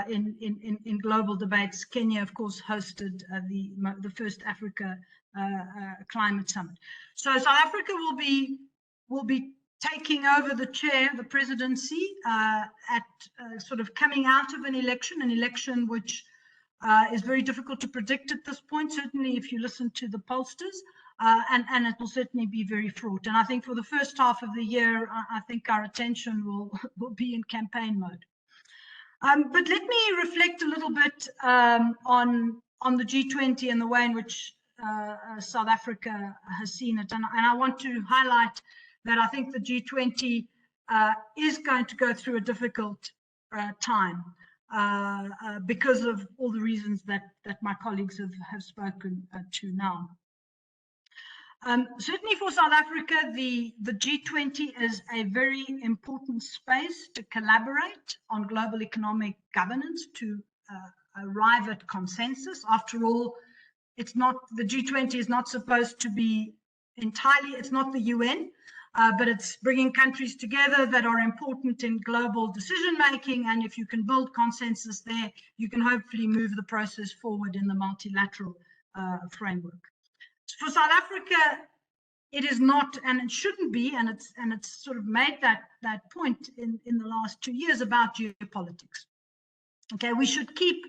Speaker 7: in global debates. Kenya, of course, hosted the first Africa climate summit. So South Africa will be taking over the chair, the presidency, at sort of coming out of an election which is very difficult to predict at this point. Certainly, if you listen to the pollsters, and it will certainly be very fraught. And I think for the first half of the year, I think our attention will be in campaign mode. But let me reflect a little bit on the G20 and the way in which South Africa has seen it. And I want to highlight that I think the G20 is going to go through a difficult time because of all the reasons that my colleagues have spoken to now. Certainly for South Africa, the G20 is a very important space to collaborate on global economic governance, to arrive at consensus. After all, it's not, the G20 is not supposed to be entirely, it's not the UN, but it's bringing countries together that are important in global decision making. And if you can build consensus there, you can hopefully move the process forward in the multilateral framework. For South Africa, it is not, and it shouldn't be, and it's sort of made that point in the last 2 years about geopolitics. Okay, we should keep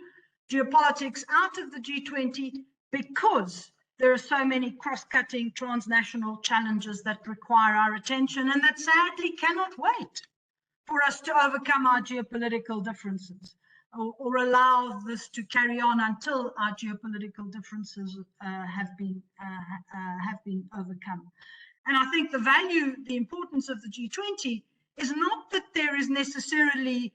Speaker 7: geopolitics out of the G20 because there are so many cross-cutting transnational challenges that require our attention and that sadly cannot wait for us to overcome our geopolitical differences. Or allow this to carry on until our geopolitical differences have been overcome. And I think the importance of the G20 is not that there is necessarily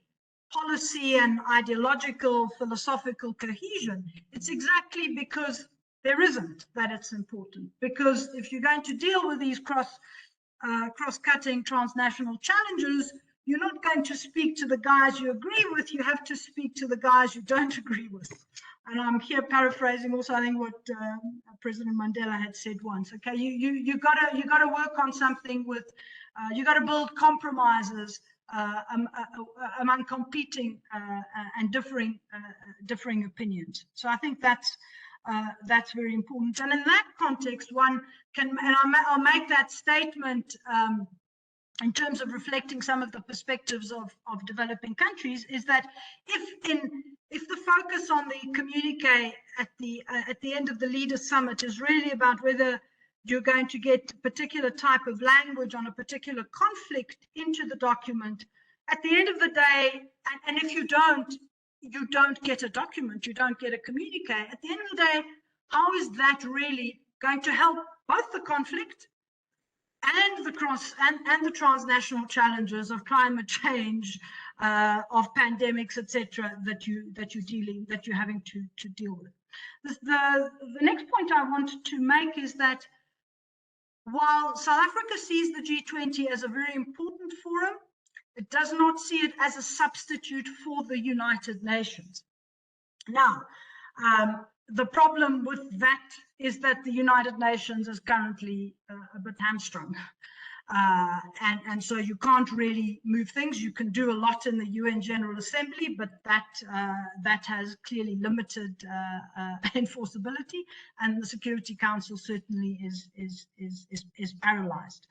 Speaker 7: policy and ideological, philosophical cohesion. It's exactly because there isn't that it's important. Because if you're going to deal with these cross-cutting transnational challenges, you're not going to speak to the guys you agree with, you have to speak to the guys you don't agree with. And I'm here paraphrasing also, I think, what President Mandela had said once. Okay, you gotta work on something with, you gotta build compromises among competing and differing opinions. So I think that's very important. And in that context, one can, and I'll make that statement in terms of reflecting some of the perspectives of developing countries, is that if the focus on the communique at the end of the Leaders Summit is really about whether you're going to get a particular type of language on a particular conflict into the document, at the end of the day, and if you don't get a document, you don't get a communique, at the end of the day, how is that really going to help both the conflict and the transnational challenges of climate change, of pandemics, etc., that you're having to deal with? The next point I want to make is that while South Africa sees the G20 as a very important forum, it does not see it as a substitute for the United Nations. Now, the problem with that is that the United Nations is currently a bit hamstrung. And so you can't really move things. You can do a lot in the UN General Assembly, but that has clearly limited enforceability, and the Security Council certainly is paralyzed.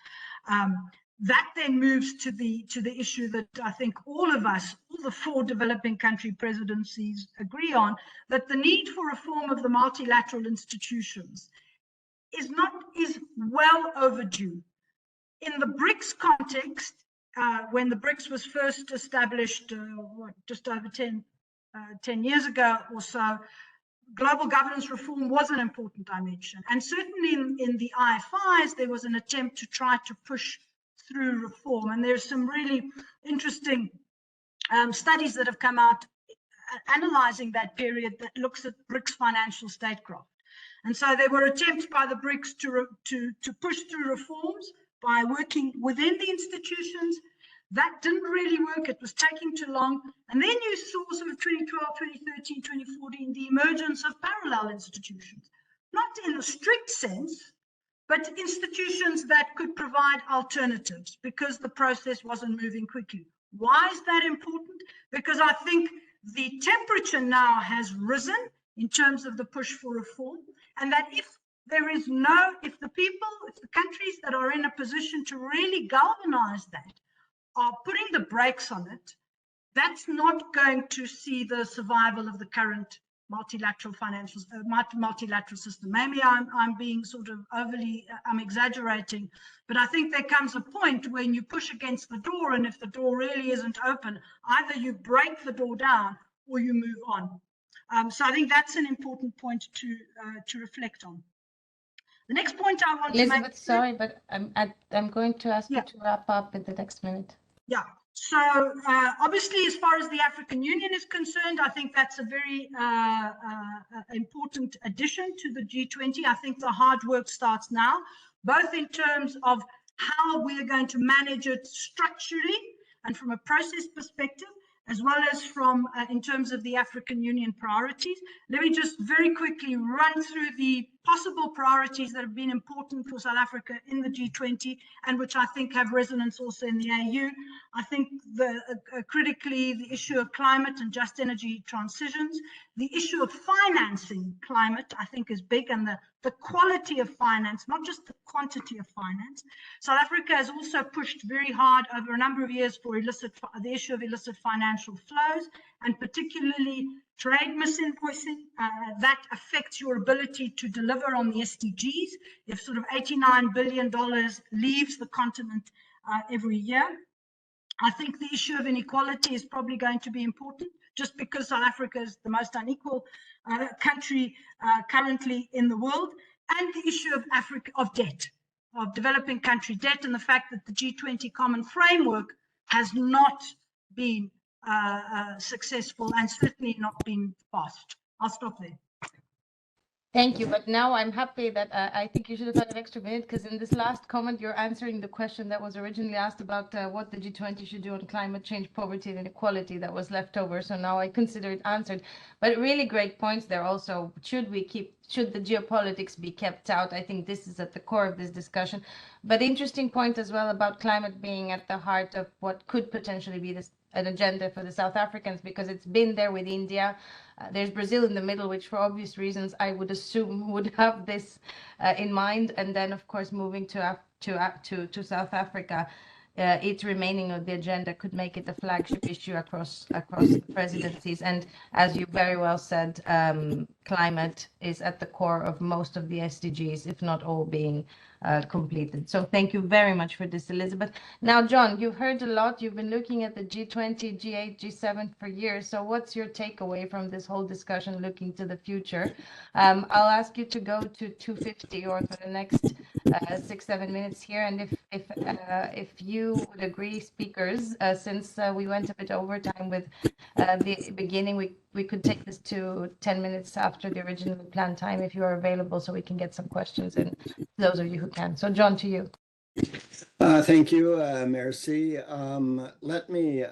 Speaker 7: That then moves to the issue that I think all of us, all the 4 developing country presidencies agree on, that the need for reform of the multilateral institutions is well overdue. In the BRICS context, when the BRICS was first established, just over 10 years ago or so, global governance reform was an important dimension. And certainly in the IFIs, there was an attempt to try to push through reform. And there's some really interesting studies that have come out analyzing that period that looks at BRICS financial statecraft. And so there were attempts by the BRICS to push through reforms by working within the institutions. That didn't really work. It was taking too long. And then you saw sort of 2012, 2013, 2014, the emergence of parallel institutions, not in the strict sense, but institutions that could provide alternatives because the process wasn't moving quickly. Why is that important? Because I think the temperature now has risen in terms of the push for reform, and that if the countries that are in a position to really galvanize that are putting the brakes on it, that's not going to see the survival of the current multilateral financial multilateral system. Maybe I'm being sort of overly, I'm exaggerating, but I think there comes a point when you push against the door, and if the door really isn't open, either you break the door down or you move on. So I think that's an important point to reflect on. The next point I want to make.
Speaker 3: Elizabeth, sorry, but I'm going to ask you to wrap up in the next minute.
Speaker 7: Yeah. So obviously, as far as the African Union is concerned, I think that's a very important addition to the G20. I think the hard work starts now, both in terms of how we are going to manage it structurally and from a process perspective, as well as from in terms of the African Union priorities. Let me just very quickly run through the possible priorities that have been important for South Africa in the G20 and which I think have resonance also in the AU. I think critically the issue of climate and just energy transitions, the issue of financing climate, I think is big, and the quality of finance, not just the quantity of finance. South Africa has also pushed very hard over a number of years for the issue of illicit financial flows, and particularly trade misinvoicing. That affects your ability to deliver on the SDGs. If sort of $89 billion leaves the continent every year. I think the issue of inequality is probably going to be important, just because South Africa is the most unequal country currently in the world, and the issue of debt, of developing country debt, and the fact that the G20 common framework has not been successful and certainly not been fast. I'll stop there.
Speaker 3: Thank you. But now I'm happy that I think you should have had an extra minute, because in this last comment, you're answering the question that was originally asked about what the G20 should do on climate change, poverty, and inequality that was left over. So now I consider it answered. But really great points there also. Should the geopolitics be kept out? I think this is at the core of this discussion. But interesting point as well about climate being at the heart of what could potentially be an agenda for the South Africans, because it's been there with India. There's Brazil in the middle, which for obvious reasons I would assume would have this in mind. And then, of course, moving to South Africa, it remaining on the agenda could make it a flagship issue across the presidencies. And as you very well said, climate is at the core of most of the SDGs, if not all being completed. So thank you very much for this, Elizabeth. Now, John, you've heard a lot. You've been looking at the G20, G8, G7 for years. So what's your takeaway from this whole discussion looking to the future? I'll ask you to go to 250 or for the next 6-7 minutes here. And if you would agree, speakers, since we went a bit over time with the beginning, we could take this to 10 minutes after the originally planned time if you are available, so we can get some questions in, those of you who can. So John, to you.
Speaker 8: Thank you, Merci. Let me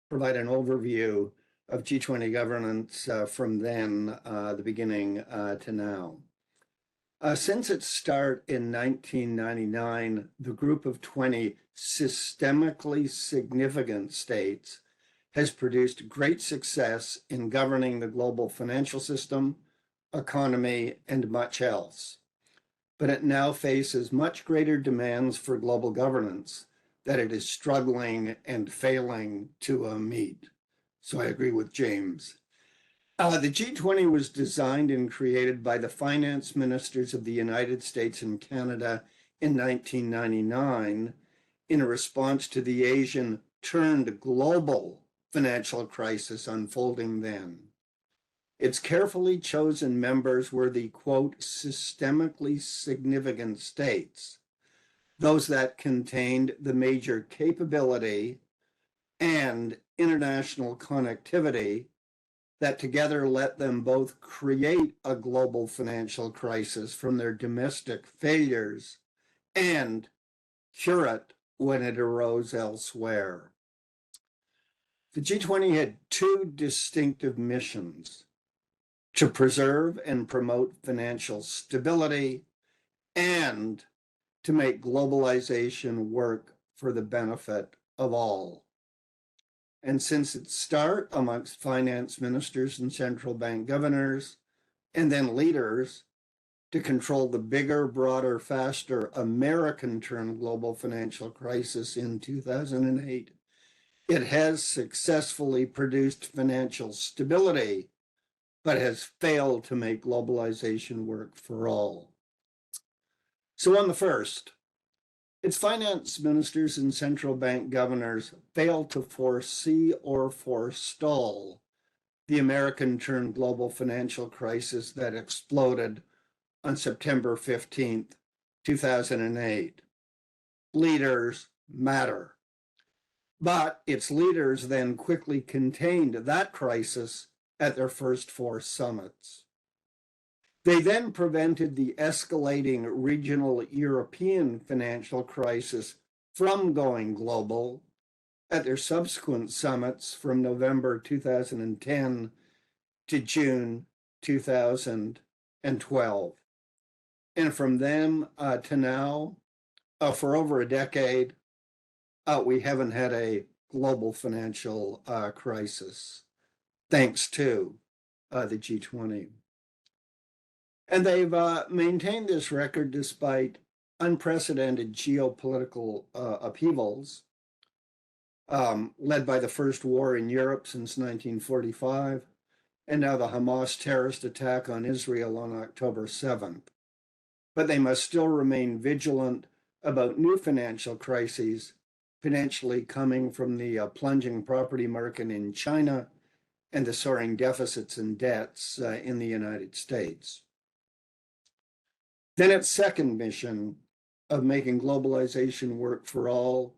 Speaker 8: provide an overview of G20 governance from then, the beginning to now. Since its start in 1999, the group of 20 systemically significant states has produced great success in governing the global financial system, economy, and much else. But it now faces much greater demands for global governance that it is struggling and failing to meet. So I agree with James. The G20 was designed and created by the finance ministers of the United States and Canada in 1999 in a response to the Asian turned global financial crisis unfolding then. Its carefully chosen members were the, quote, systemically significant states, those that contained the major capability and international connectivity that together let them both create a global financial crisis from their domestic failures and cure it when it arose elsewhere. The G20 had two distinctive missions: to preserve and promote financial stability and to make globalization work for the benefit of all. And since its start amongst finance ministers and central bank governors, and then leaders to control the bigger, broader, faster American-turned global financial crisis in 2008, it has successfully produced financial stability but has failed to make globalization work for all. So on the first, its finance ministers and central bank governors failed to foresee or forestall the American-turned global financial crisis that exploded on September 15th, 2008. Leaders matter. But its leaders then quickly contained that crisis at their first four summits. They then prevented the escalating regional European financial crisis from going global at their subsequent summits from November 2010 to June 2012. And from then to now, for over a decade, we haven't had a global financial crisis, thanks to the G20. And they've maintained this record despite unprecedented geopolitical upheavals, led by the first war in Europe since 1945, and now the Hamas terrorist attack on Israel on October 7th. But they must still remain vigilant about new financial crises, potentially coming from the plunging property market in China and the soaring deficits and debts in the United States. Then its second mission of making globalization work for all,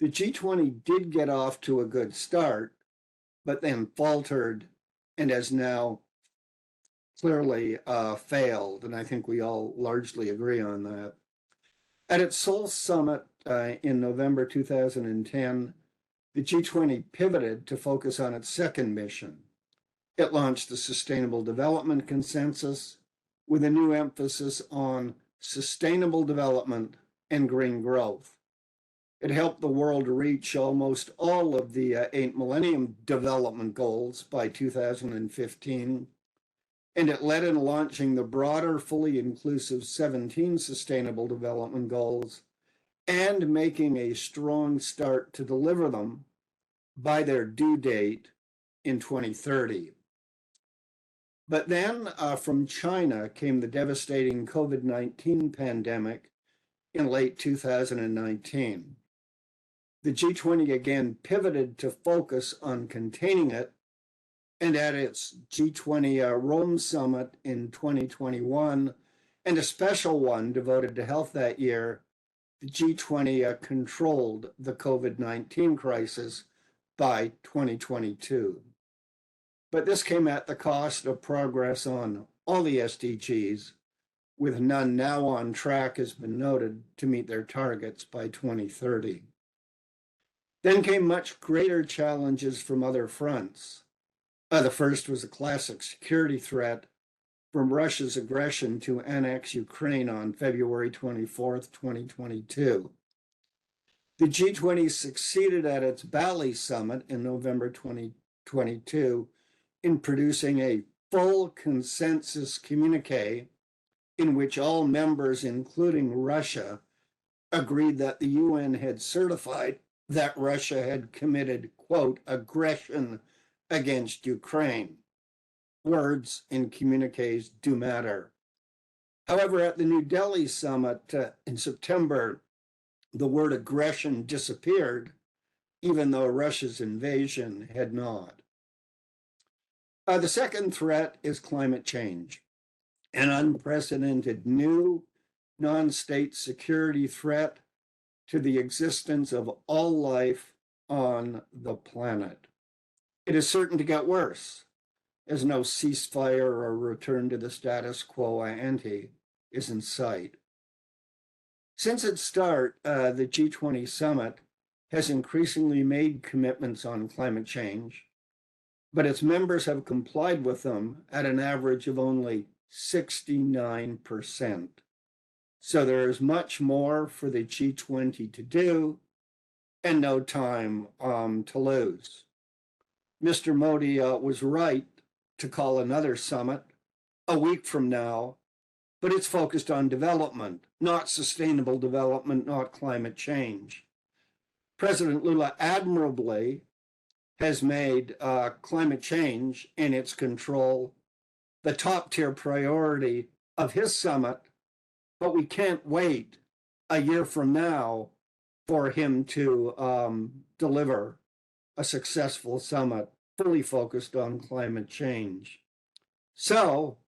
Speaker 8: the G20 did get off to a good start, but then faltered and has now clearly failed. And I think we all largely agree on that. At its Seoul summit in November 2010, the G20 pivoted to focus on its second mission. It launched the Sustainable Development Consensus with a new emphasis on sustainable development and green growth. It helped the world reach almost all of the 8 Millennium Development Goals by 2015, and it led in launching the broader, fully inclusive 17 Sustainable Development Goals and making a strong start to deliver them by their due date in 2030. But then from China came the devastating COVID-19 pandemic in late 2019. The G20 again pivoted to focus on containing it, and at its G20 Rome summit in 2021, and a special one devoted to health that year, the G20 controlled the COVID-19 crisis by 2022. But this came at the cost of progress on all the SDGs, with none now on track, as been noted, to meet their targets by 2030. Then came much greater challenges from other fronts. The first was a classic security threat from Russia's aggression to annex Ukraine on February 24th, 2022. The G20 succeeded at its Bali summit in November 2022 in producing a full consensus communique in which all members, including Russia, agreed that the UN had certified that Russia had committed, quote, aggression against Ukraine. Words in communiques do matter. However, at the New Delhi summit in September, the word aggression disappeared, even though Russia's invasion had not. The second threat is climate change, an unprecedented new non-state security threat to the existence of all life on the planet. It is certain to get worse, as no ceasefire or return to the status quo ante is in sight. Since its start, the G20 summit has increasingly made commitments on climate change, but its members have complied with them at an average of only 69%. So there is much more for the G20 to do and no time to lose. Mr. Modi was right to call another summit a week from now, but it's focused on development, not sustainable development, not climate change. President Lula admirably has made climate change and its control the top tier priority of his summit, but we can't wait a year from now for him to deliver a successful summit fully focused on climate change. So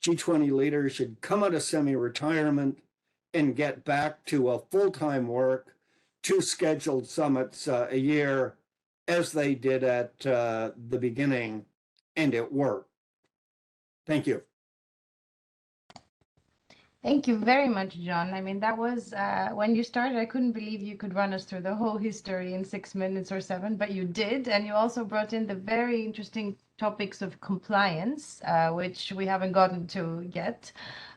Speaker 8: G20 leaders should come out of semi-retirement and get back to a full-time work, 2 scheduled summits a year, as they did at the beginning, and it worked. Thank you.
Speaker 3: Thank you very much, John. I mean, that was when you started, I couldn't believe you could run us through the whole history in 6 minutes or 7, but you did. And you also brought in the very interesting topics of compliance, which we haven't gotten to yet,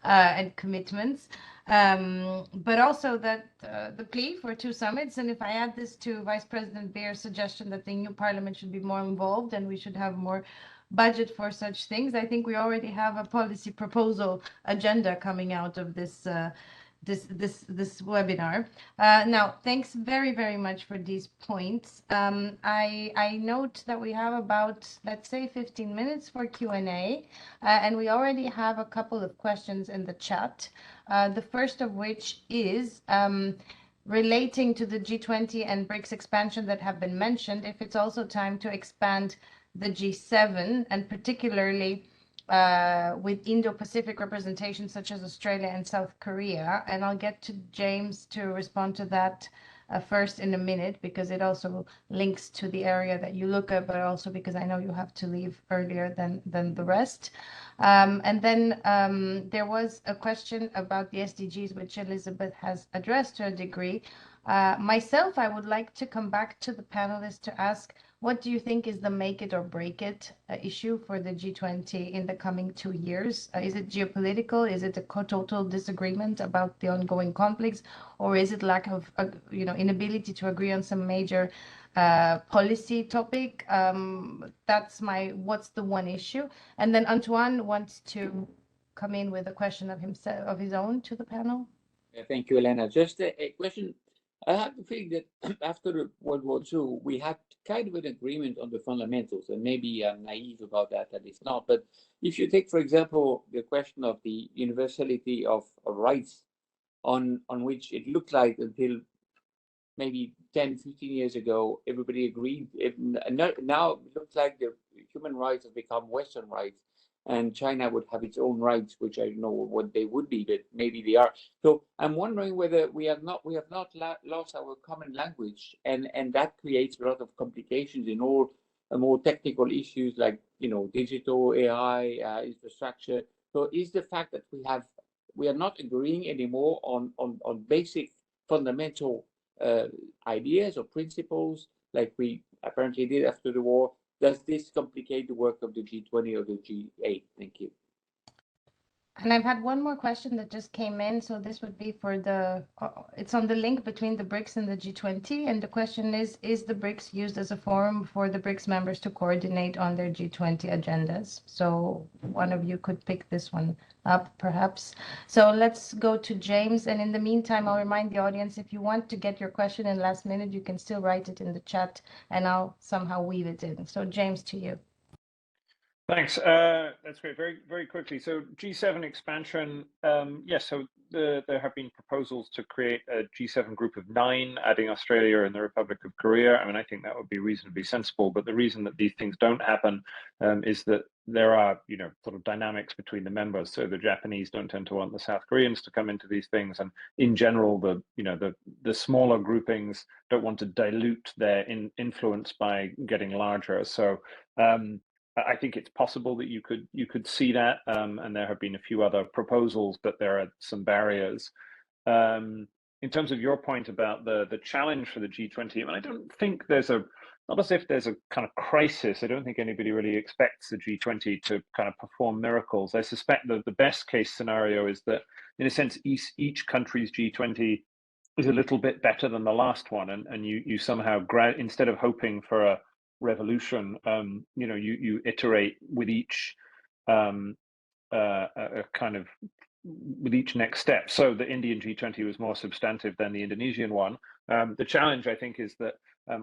Speaker 3: and commitments. But also that the plea for 2 summits. And if I add this to Vice President Beer's suggestion that the new parliament should be more involved and we should have more budget for such things, I think we already have a policy proposal agenda coming out of this this webinar. Now, thanks very much for these points. I note that we have about, let's say, 15 minutes for Q&A, and we already have a couple of questions in the chat. The first of which is relating to the G20 and BRICS expansion that have been mentioned, if it's also time to expand the G7, and particularly with Indo-Pacific representation such as Australia and South Korea. And I'll get to James to respond to that first in a minute, because it also links to the area that you look at, but also because I know you have to leave earlier than the rest. And then there was a question about the SDGs, which Elizabeth has addressed to a degree. Myself, I would like to come back to the panelists to ask, what do you think is the make it or break it issue for the G20 in the coming 2 years? Is it geopolitical? Is it a total disagreement about the ongoing conflicts? Or is it lack of, inability to agree on some major policy topic? What's the one issue? And then Antoine wants to come in with a question of himself, of his own, to the panel.
Speaker 1: Yeah, thank you, Elena. Just a question. I have the feeling that after World War II, we had kind of an agreement on the fundamentals, and maybe I'm naive about that it's not. But if you take, for example, the question of the universality of rights, on which it looked like until maybe 10, 15 years ago, everybody agreed. Now it looks like the human rights have become Western rights, and China would have its own rights, which I don't know what they would be, but maybe they are. So I'm wondering whether we have not lost our common language, and that creates a lot of complications in all more technical issues like digital AI infrastructure. So is the fact that we are not agreeing anymore on basic fundamental ideas or principles like we apparently did after the war? Does this complicate the work of the G20 or the G8? Thank you.
Speaker 3: And I've had one more question that just came in. So this would be for it's on the link between the BRICS and the G20. And the question is the BRICS used as a forum for the BRICS members to coordinate on their G20 agendas? So one of you could pick this one up, perhaps. So let's go to James. And in the meantime, I'll remind the audience, if you want to get your question in last minute, you can still write it in the chat and I'll somehow weave it in. So James, to you.
Speaker 4: Thanks. That's great. Very quickly. So G7 expansion. Yes. So there have been proposals to create a G7 group of 9, adding Australia and the Republic of Korea. I mean, I think that would be reasonably sensible. But the reason that these things don't happen is that there are, sort of dynamics between the members. So the Japanese don't tend to want the South Koreans to come into these things, and in general, the smaller groupings don't want to dilute their influence by getting larger. So. I think it's possible that you could see that, and there have been a few other proposals, but there are some barriers. In terms of your point about the challenge for the G20, I mean, I don't think not as if there's a kind of crisis. I don't think anybody really expects the G20 to kind of perform miracles. I suspect that the best case scenario is that, in a sense, each country's G20 is a little bit better than the last one, and you somehow instead of hoping for a revolution, you iterate with each with each next step. So the Indian G20 was more substantive than the Indonesian one. The challenge, I think, is that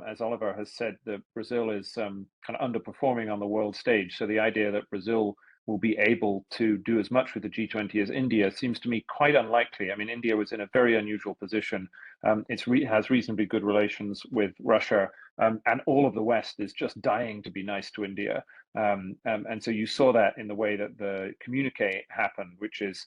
Speaker 4: as Oliver has said, that Brazil is kind of underperforming on the world stage. So the idea that Brazil will be able to do as much with the G20 as India seems to me quite unlikely. I mean, India was in a very unusual position. It has reasonably good relations with Russia, and all of the West is just dying to be nice to India. And so you saw that in the way that the communique happened, which is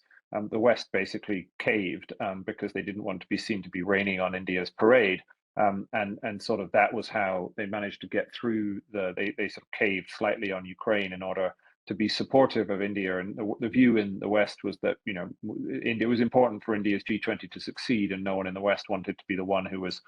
Speaker 4: the West basically caved because they didn't want to be seen to be raining on India's parade. And sort of that was how they managed to get through they sort of caved slightly on Ukraine in order to be supportive of India. And the view in the West was that, India was important for India's G20 to succeed, and no one in the West wanted to be the one who was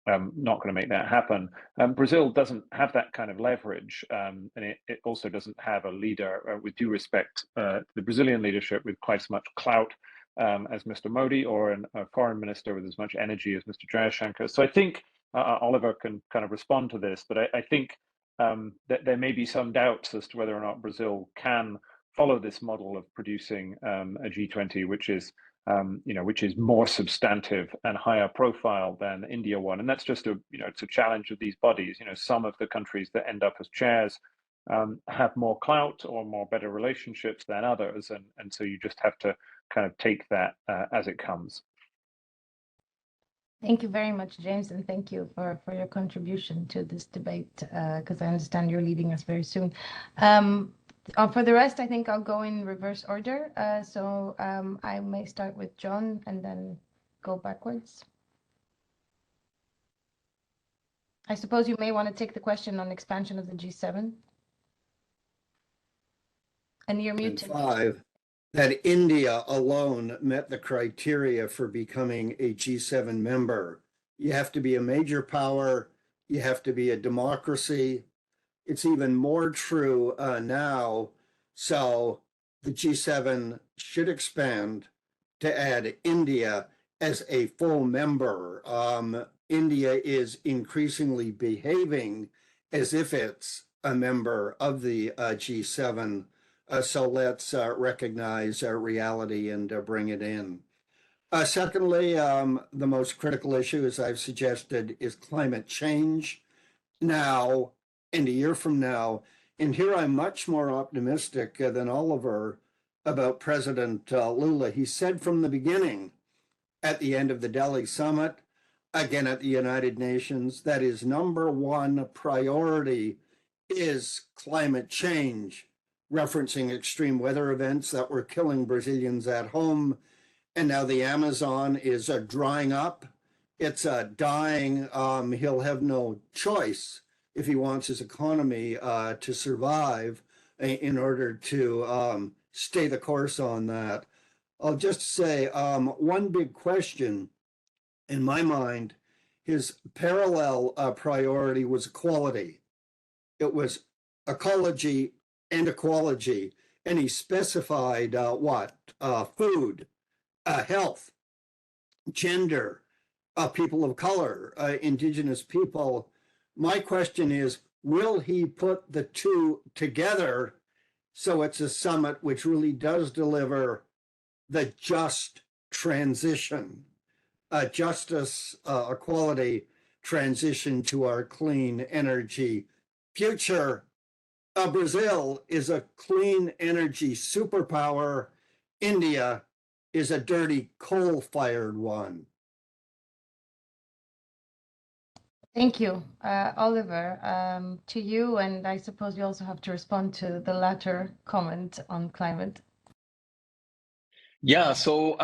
Speaker 4: not going to make that happen. Brazil doesn't have that kind of leverage, and it also doesn't have a leader, with due respect, the Brazilian leadership with quite as much clout as Mr. Modi, or a foreign minister with as much energy as Mr. Jayashankar. So I think Oliver can kind of respond to this, but I think that there may be some doubts as to whether or not Brazil can follow this model of producing a G20, which is more substantive and higher profile than India one. And that's just it's a challenge of these bodies. Some of the countries that end up as chairs have more clout or more better relationships than others. And so you just have to kind of take that as it comes.
Speaker 3: Thank you very much, James, and thank you for your contribution to this debate, because I understand you're leading us very soon. For the rest, I think I'll go in reverse order. So I may start with John and then go backwards. I suppose you may want to take the question on expansion of the G7. And you're muted.
Speaker 8: 5, that India alone met the criteria for becoming a G7 member. You have to be a major power. You have to be a democracy. It's even more true now. So the G7 should expand to add India as a full member. India is increasingly behaving as if it's a member of the G7. So let's recognize reality and bring it in. Secondly, the most critical issue, as I've suggested, is climate change now and a year from now. And here I'm much more optimistic than Oliver about President Lula. He said from the beginning, at the end of the Delhi summit, again at the United Nations, that his #1 priority is climate change, referencing extreme weather events that were killing Brazilians at home. And now the Amazon is drying up. It's dying. He'll have no choice if he wants his economy to survive in order to stay the course on that. I'll just say one big question in my mind, his parallel priority was equality. It was ecology and ecology, and he specified food, health, gender, people of color, indigenous people. My question is, will he put the two together so it's a summit which really does deliver the just transition, justice, equality transition to our clean energy future? Brazil is a clean energy superpower. India is a dirty coal-fired one.
Speaker 3: Thank you, Oliver. To you, and I suppose you also have to respond to the latter comment on climate.
Speaker 6: Yeah, so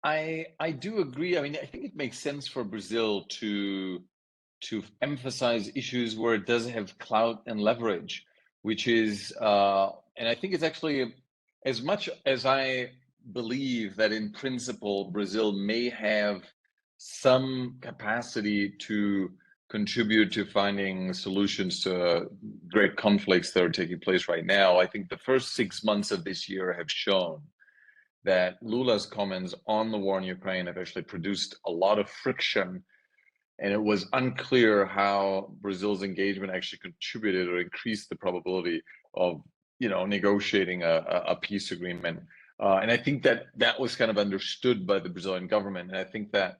Speaker 6: I do agree. I mean, I think it makes sense for Brazil to emphasize issues where it does have clout and leverage, which is, and I think it's actually, as much as I believe that in principle Brazil may have some capacity to contribute to finding solutions to great conflicts that are taking place right now, I think the first 6 months of this year have shown that Lula's comments on the war in Ukraine have actually produced a lot of friction, and it was unclear how Brazil's engagement actually contributed or increased the probability of negotiating a peace agreement. And I think that was kind of understood by the Brazilian government. And I think that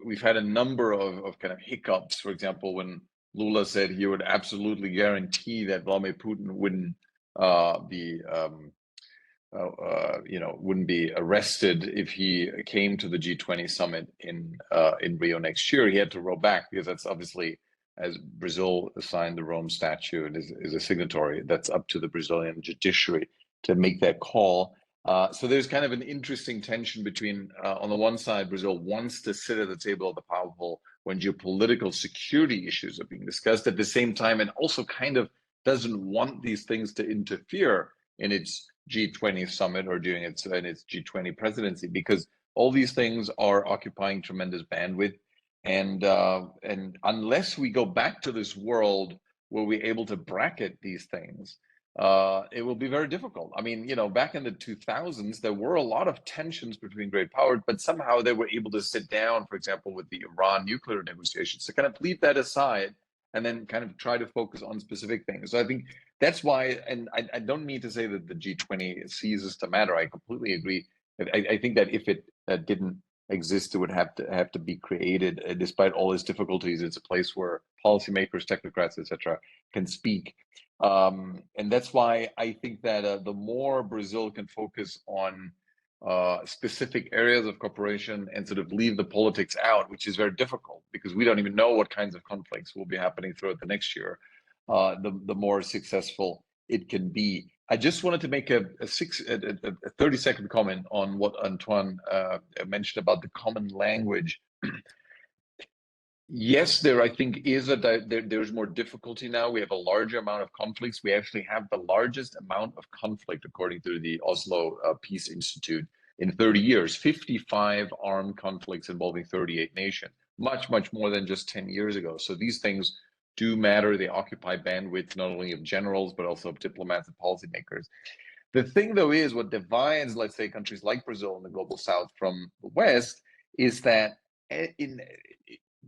Speaker 6: we've had a number of kind of hiccups. For example, when Lula said he would absolutely guarantee that Vladimir Putin wouldn't wouldn't be arrested if he came to the G20 summit in Rio next year. He had to row back because that's obviously, as Brazil signed the Rome Statute, is a signatory. That's up to the Brazilian judiciary to make that call. So there's kind of an interesting tension between, on the one side, Brazil wants to sit at the table of the powerful when geopolitical security issues are being discussed at the same time, and also kind of doesn't want these things to interfere in its G20 summit or during its G20 presidency, because all these things are occupying tremendous bandwidth. And unless we go back to this world where we're able to bracket these things, it will be very difficult. I mean, back in the 2000s, there were a lot of tensions between great powers, but somehow they were able to sit down, for example, with the Iran nuclear negotiations, to kind of leave that aside and then kind of try to focus on specific things. So I think that's why, and I don't mean to say that the G20 ceases to matter. I completely agree. I think that if it didn't exist, it would have to be created. Despite all its difficulties, it's a place where policymakers, technocrats, etc., can speak. And that's why I think that the more Brazil can focus on specific areas of cooperation and sort of leave the politics out, which is very difficult because we don't even know what kinds of conflicts will be happening throughout the next year, the more successful it can be. I just wanted to make a 30-second comment on what Antoine mentioned about the common language. Yes, there I think is there's more difficulty now. We have a larger amount of conflicts. We actually have the largest amount of conflict, according to the Oslo Peace Institute, in 30 years. 55 armed conflicts involving 38 nations, much more than just 10 years ago. So these things do matter. They occupy bandwidth not only of generals but also of diplomats and policymakers. The thing, though, is what divides, let's say, countries like Brazil and the global South from the West is that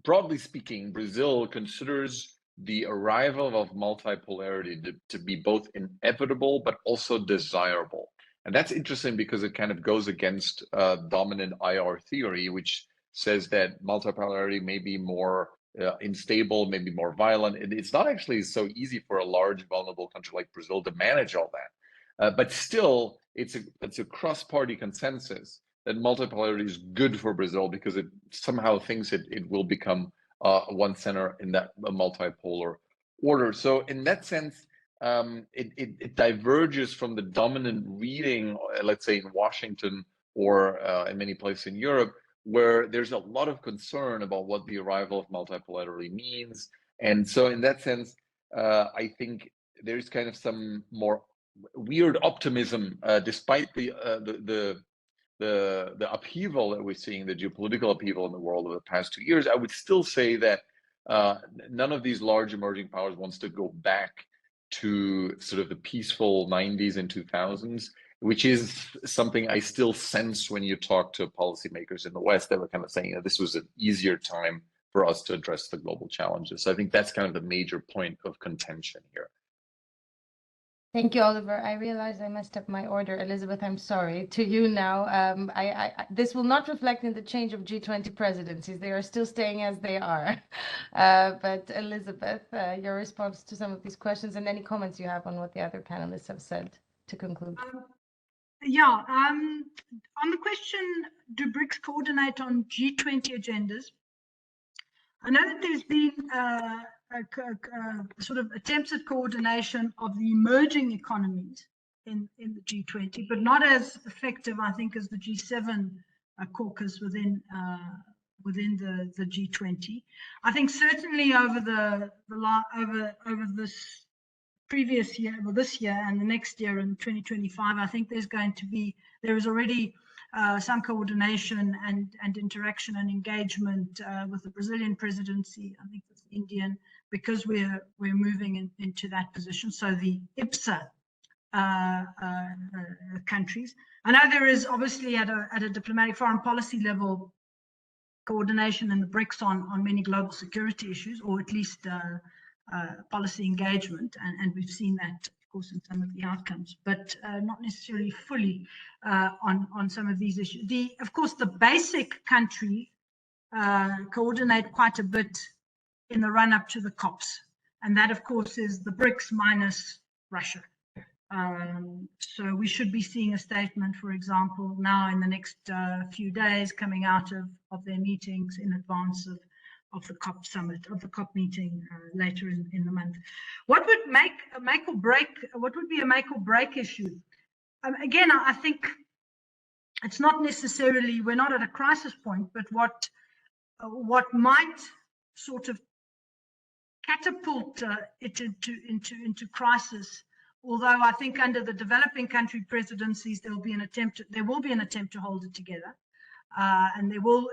Speaker 6: broadly speaking, Brazil considers the arrival of multipolarity to be both inevitable but also desirable. And that's interesting because it kind of goes against dominant IR theory, which says that multipolarity may be more unstable, maybe more violent. It's not actually so easy for a large, vulnerable country like Brazil to manage all that. But still, it's a cross-party consensus that multipolarity is good for Brazil because it somehow thinks it will become one center in that multipolar order. So in that sense, it diverges from the dominant reading, let's say in Washington or in many places in Europe, where there's a lot of concern about what the arrival of multipolarity means. And so in that sense, I think there's kind of some more weird optimism, despite the upheaval that we're seeing, the geopolitical upheaval in the world over the past 2 years. I would still say that none of these large emerging powers wants to go back to sort of the peaceful 90s and 2000s, which is something I still sense when you talk to policymakers in the West. They were kind of saying that this was an easier time for us to address the global challenges. So I think that's kind of the major point of contention here.
Speaker 3: Thank you, Oliver. I realize I messed up my order. Elizabeth, I'm sorry. To you now. This will not reflect in the change of G20 presidencies. They are still staying as they are. But Elizabeth, your response to some of these questions and any comments you have on what the other panelists have said to conclude.
Speaker 7: On the question, do BRICS coordinate on G20 agendas? I know that there's been sort of attempts at coordination of the emerging economies in the G20, but not as effective, I think, as the G7 caucus within the G20. I think certainly over this previous year, well, this year and the next year in 2025, I think there is already some coordination and interaction and engagement with the Brazilian presidency, I think with the Indian, because we're moving into that position. So the IPSA countries. I know there is obviously at a diplomatic foreign policy level coordination in the BRICS on many global security issues, or at least policy engagement, and we've seen that, of course, in some of the outcomes, but not necessarily fully on some of these issues. Of course, the basic countries coordinate quite a bit in the run-up to the COPs, and that, of course, is the BRICS minus Russia. So we should be seeing a statement, for example, now in the next few days coming out of their meetings in advance of the COP summit, of the COP meeting later in the month. What would make or break? What would be a make or break issue? Again, I think it's not necessarily, we're not at a crisis point, but what might sort of catapult it into crisis. Although I think under the developing country presidencies, there will be an attempt to hold it together, and it will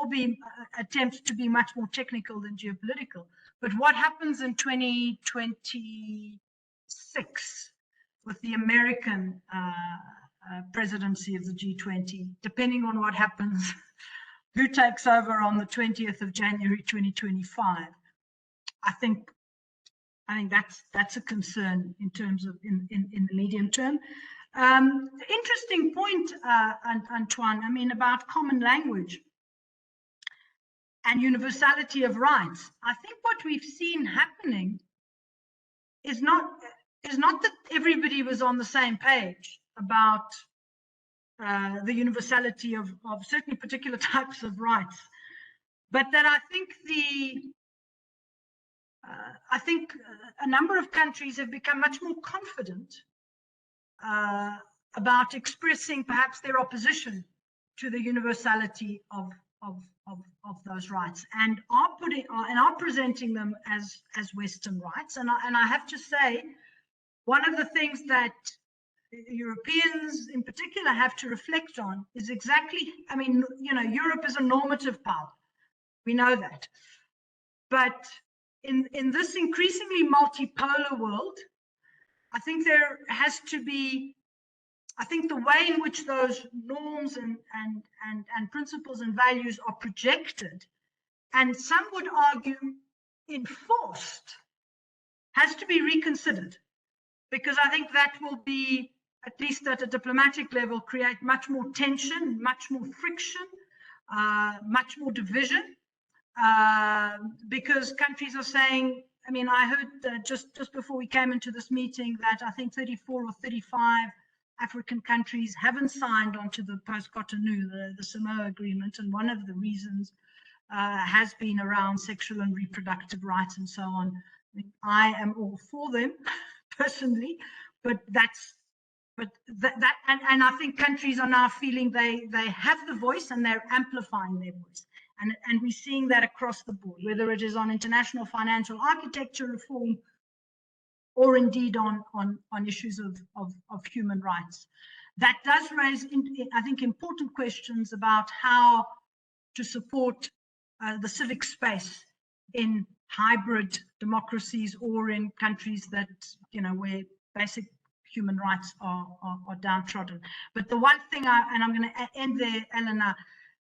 Speaker 7: be attempt to be much more technical than geopolitical. But what happens in 2026 with the American presidency of the G20, depending on what happens, who takes over on the 20th of January 2025? I think that's a concern in terms of in the medium term. Interesting point, Antoine. I mean, about common language and universality of rights. I think what we've seen happening is not that everybody was on the same page about the universality of certain particular types of rights, but that I think a number of countries have become much more confident about expressing perhaps their opposition to the universality of those rights, and are presenting them as Western rights. And I have to say, one of the things that Europeans in particular have to reflect on is exactly, I mean, you know, Europe is a normative power. We know that. But in this increasingly multipolar world, I think there has to be, I think the way in which those norms and principles and values are projected, and some would argue enforced, has to be reconsidered. Because I think that will be, at least at a diplomatic level, create much more tension, much more friction, much more division. Because countries are saying, I mean, I heard just before we came into this meeting that I think 34 or 35 African countries haven't signed onto the post-Cotonou, the Samoa Agreement, and one of the reasons has been around sexual and reproductive rights and so on. I mean, I am all for them personally, but and I think countries are now feeling they have the voice and they're amplifying their voice. And we're seeing that across the board, whether it is on international financial architecture reform or indeed on issues of human rights. That does raise, I think, important questions about how to support the civic space in hybrid democracies or in countries that, you know, where basic human rights are downtrodden. But the one thing, and I'm going to end there, Eleanor,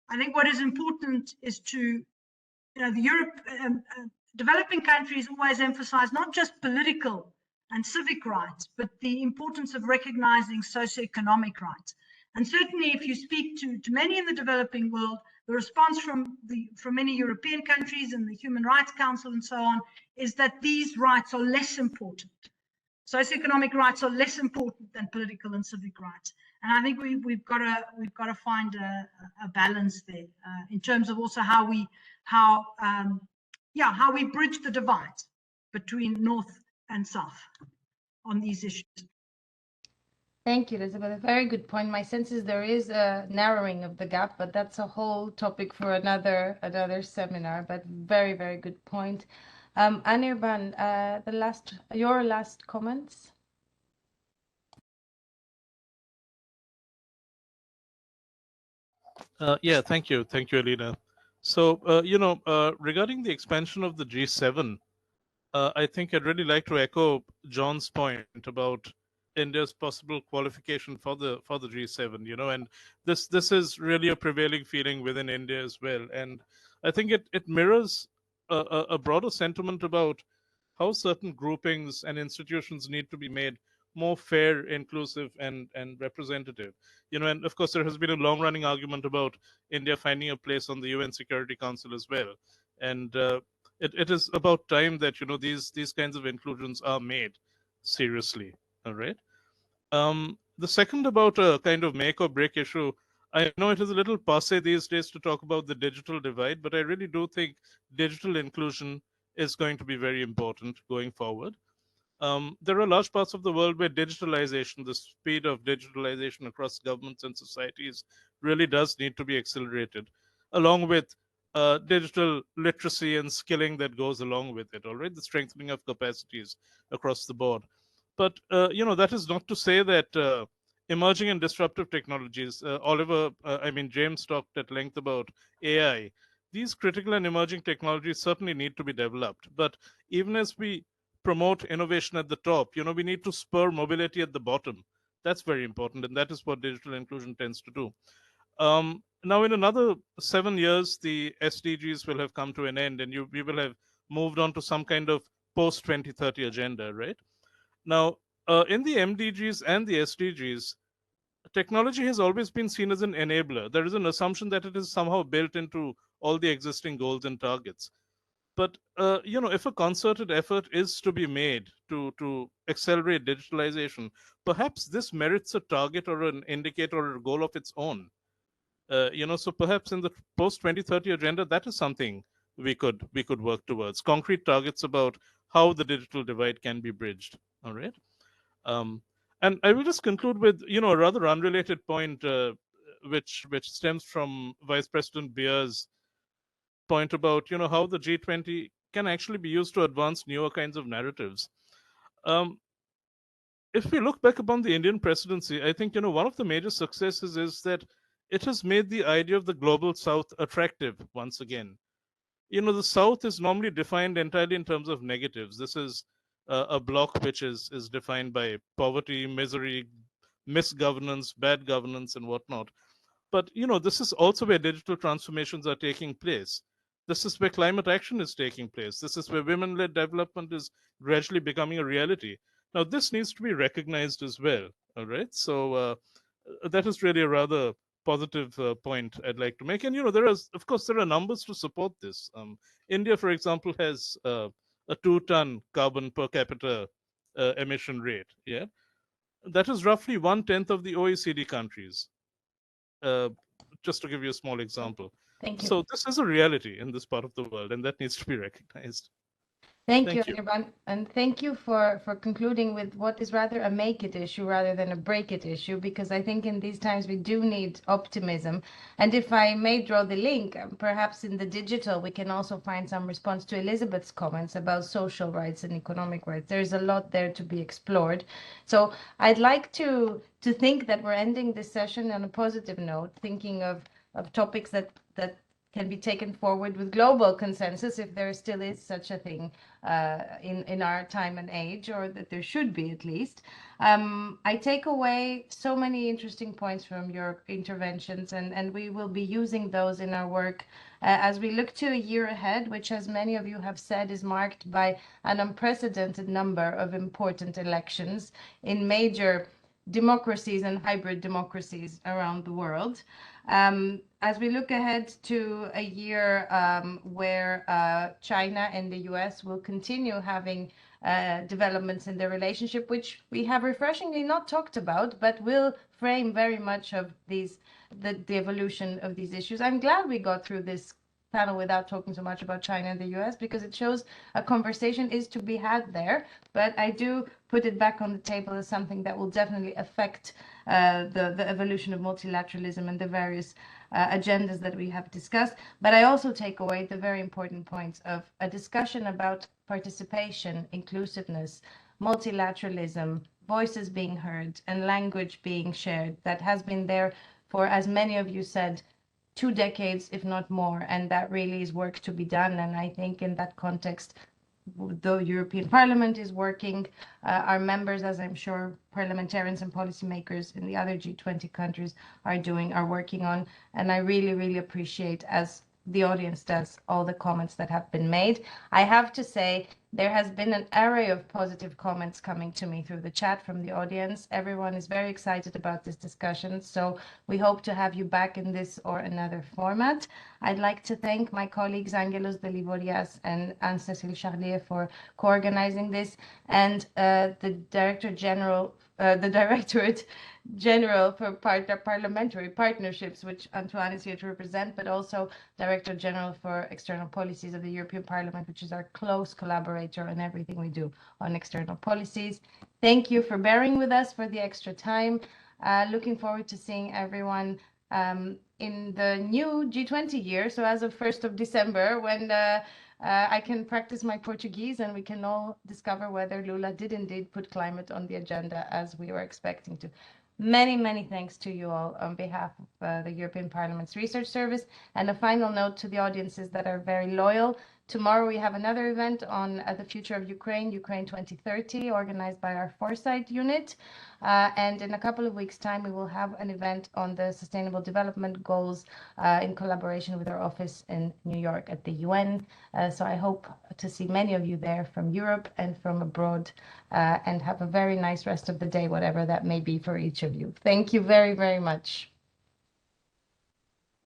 Speaker 7: I think what is important is to, you know, developing countries always emphasize not just political and civic rights, but the importance of recognizing socioeconomic rights. And certainly if you speak to many in the developing world, the response from many European countries and the Human Rights Council and so on is that these rights are less important. Socioeconomic rights are less important than political and civic rights. And I think we've got to find a balance there in terms of also how we bridge the divide between North and South on these issues.
Speaker 3: Thank you, Elizabeth. A very good point. My sense is there is a narrowing of the gap, but that's a whole topic for another seminar. But very, very good point. Anirban, your last comments.
Speaker 5: Yeah, thank you, Alina. So, regarding the expansion of the G7, I think I'd really like to echo John's point about India's possible qualification for the G7. You know, and this is really a prevailing feeling within India as well, and I think it mirrors a broader sentiment about how certain groupings and institutions need to be made more fair, inclusive, and representative. You know, and of course there has been a long-running argument about India finding a place on the UN Security Council as well, and it is about time that, you know, these kinds of inclusions are made seriously. All right. The second about a kind of make or break issue, I know it is a little passé these days to talk about the digital divide, but I really do think digital inclusion is going to be very important going forward. There are large parts of the world where digitalization, the speed of digitalization across governments and societies really does need to be accelerated, along with digital literacy and skilling that goes along with it, all right? The strengthening of capacities across the board. But, that is not to say that emerging and disruptive technologies, James talked at length about AI. These critical and emerging technologies certainly need to be developed. But even as we promote innovation at the top, we need to spur mobility at the bottom. That's very important, and that is what digital inclusion tends to do. Now, in another 7 years, the SDGs will have come to an end, and we will have moved on to some kind of post-2030 agenda, right? Now, in the MDGs and the SDGs, technology has always been seen as an enabler. There is an assumption that it is somehow built into all the existing goals and targets. But if a concerted effort is to be made to accelerate digitalization, perhaps this merits a target or an indicator or a goal of its own. So perhaps in the post 2030 agenda, that is something we could work towards. Concrete targets about how the digital divide can be bridged. All right. And I will just conclude with a rather unrelated point, which stems from Vice President Beer's point about how the G20 can actually be used to advance newer kinds of narratives. If we look back upon the Indian presidency, I think one of the major successes is that it has made the idea of the global South attractive once again. The South is normally defined entirely in terms of negatives. This is a bloc which is defined by poverty, misery, misgovernance, bad governance, and whatnot. But this is also where digital transformations are taking place. This is where climate action is taking place. This is where women-led development is gradually becoming a reality. Now, this needs to be recognized as well. All right. So that is really a rather positive point I'd like to make. And there are numbers to support this. India, for example, has a 2-ton carbon per capita emission rate. Yeah, that is roughly 1/10 of the OECD countries. Just to give you a small example.
Speaker 3: Thank you.
Speaker 5: So this is a reality in this part of the world, and that needs to be recognized.
Speaker 3: Thank you, Anirban. And thank you for concluding with what is rather a make it issue rather than a break it issue, because I think in these times we do need optimism. And if I may draw the link, perhaps in the digital, we can also find some response to Elizabeth's comments about social rights and economic rights. There's a lot there to be explored. So I'd like to think that we're ending this session on a positive note, thinking of topics that can be taken forward with global consensus, if there still is such a thing in our time and age, or that there should be at least. I take away so many interesting points from your interventions, and we will be using those in our work as we look to a year ahead, which, as many of you have said, is marked by an unprecedented number of important elections in major democracies and hybrid democracies around the world. As we look ahead to a year where China and the US will continue having developments in their relationship, which we have refreshingly not talked about, but will frame very much of the evolution of these issues. I'm glad we got through this panel without talking so much about China and the US, because it shows a conversation is to be had there. But I do put it back on the table as something that will definitely affect the evolution of multilateralism and the various agendas that we have discussed. But I also take away the very important points of a discussion about participation, inclusiveness, multilateralism, voices being heard, and language being shared that has been there for, as many of you said, 2 decades, if not more, and that really is work to be done. And I think in that context, the European Parliament is working, our members, as I'm sure parliamentarians and policymakers in the other G20 countries are working on. And I really, really appreciate, as the audience does, all the comments that have been made. I have to say, There has been an array of positive comments coming to me through the chat from the audience. Everyone is very excited about this discussion, so we hope to have you back in this or another format. I'd like to thank my colleagues Angelos Delivorias and Anne-Cécile Charlier for co-organizing this, and the Directorate General for Parliamentary Partnerships, which Antoine is here to represent, but also Director General for External Policies of the European Parliament, which is our close collaborator in everything we do on external policies. Thank you for bearing with us for the extra time. Looking forward to seeing everyone in the new G20 year. So as of 1st of December, when I can practice my Portuguese and we can all discover whether Lula did indeed put climate on the agenda as we were expecting to. Many, many thanks to you all on behalf of the European Parliament's Research Service. And a final note to the audiences that are very loyal. Tomorrow we have another event on the future of Ukraine, Ukraine 2030, organized by our Foresight unit. And in a couple of weeks' time, we will have an event on the Sustainable Development Goals in collaboration with our office in New York at the UN. So I hope to see many of you there from Europe and from abroad, and have a very nice rest of the day, whatever that may be for each of you. Thank you very, very much.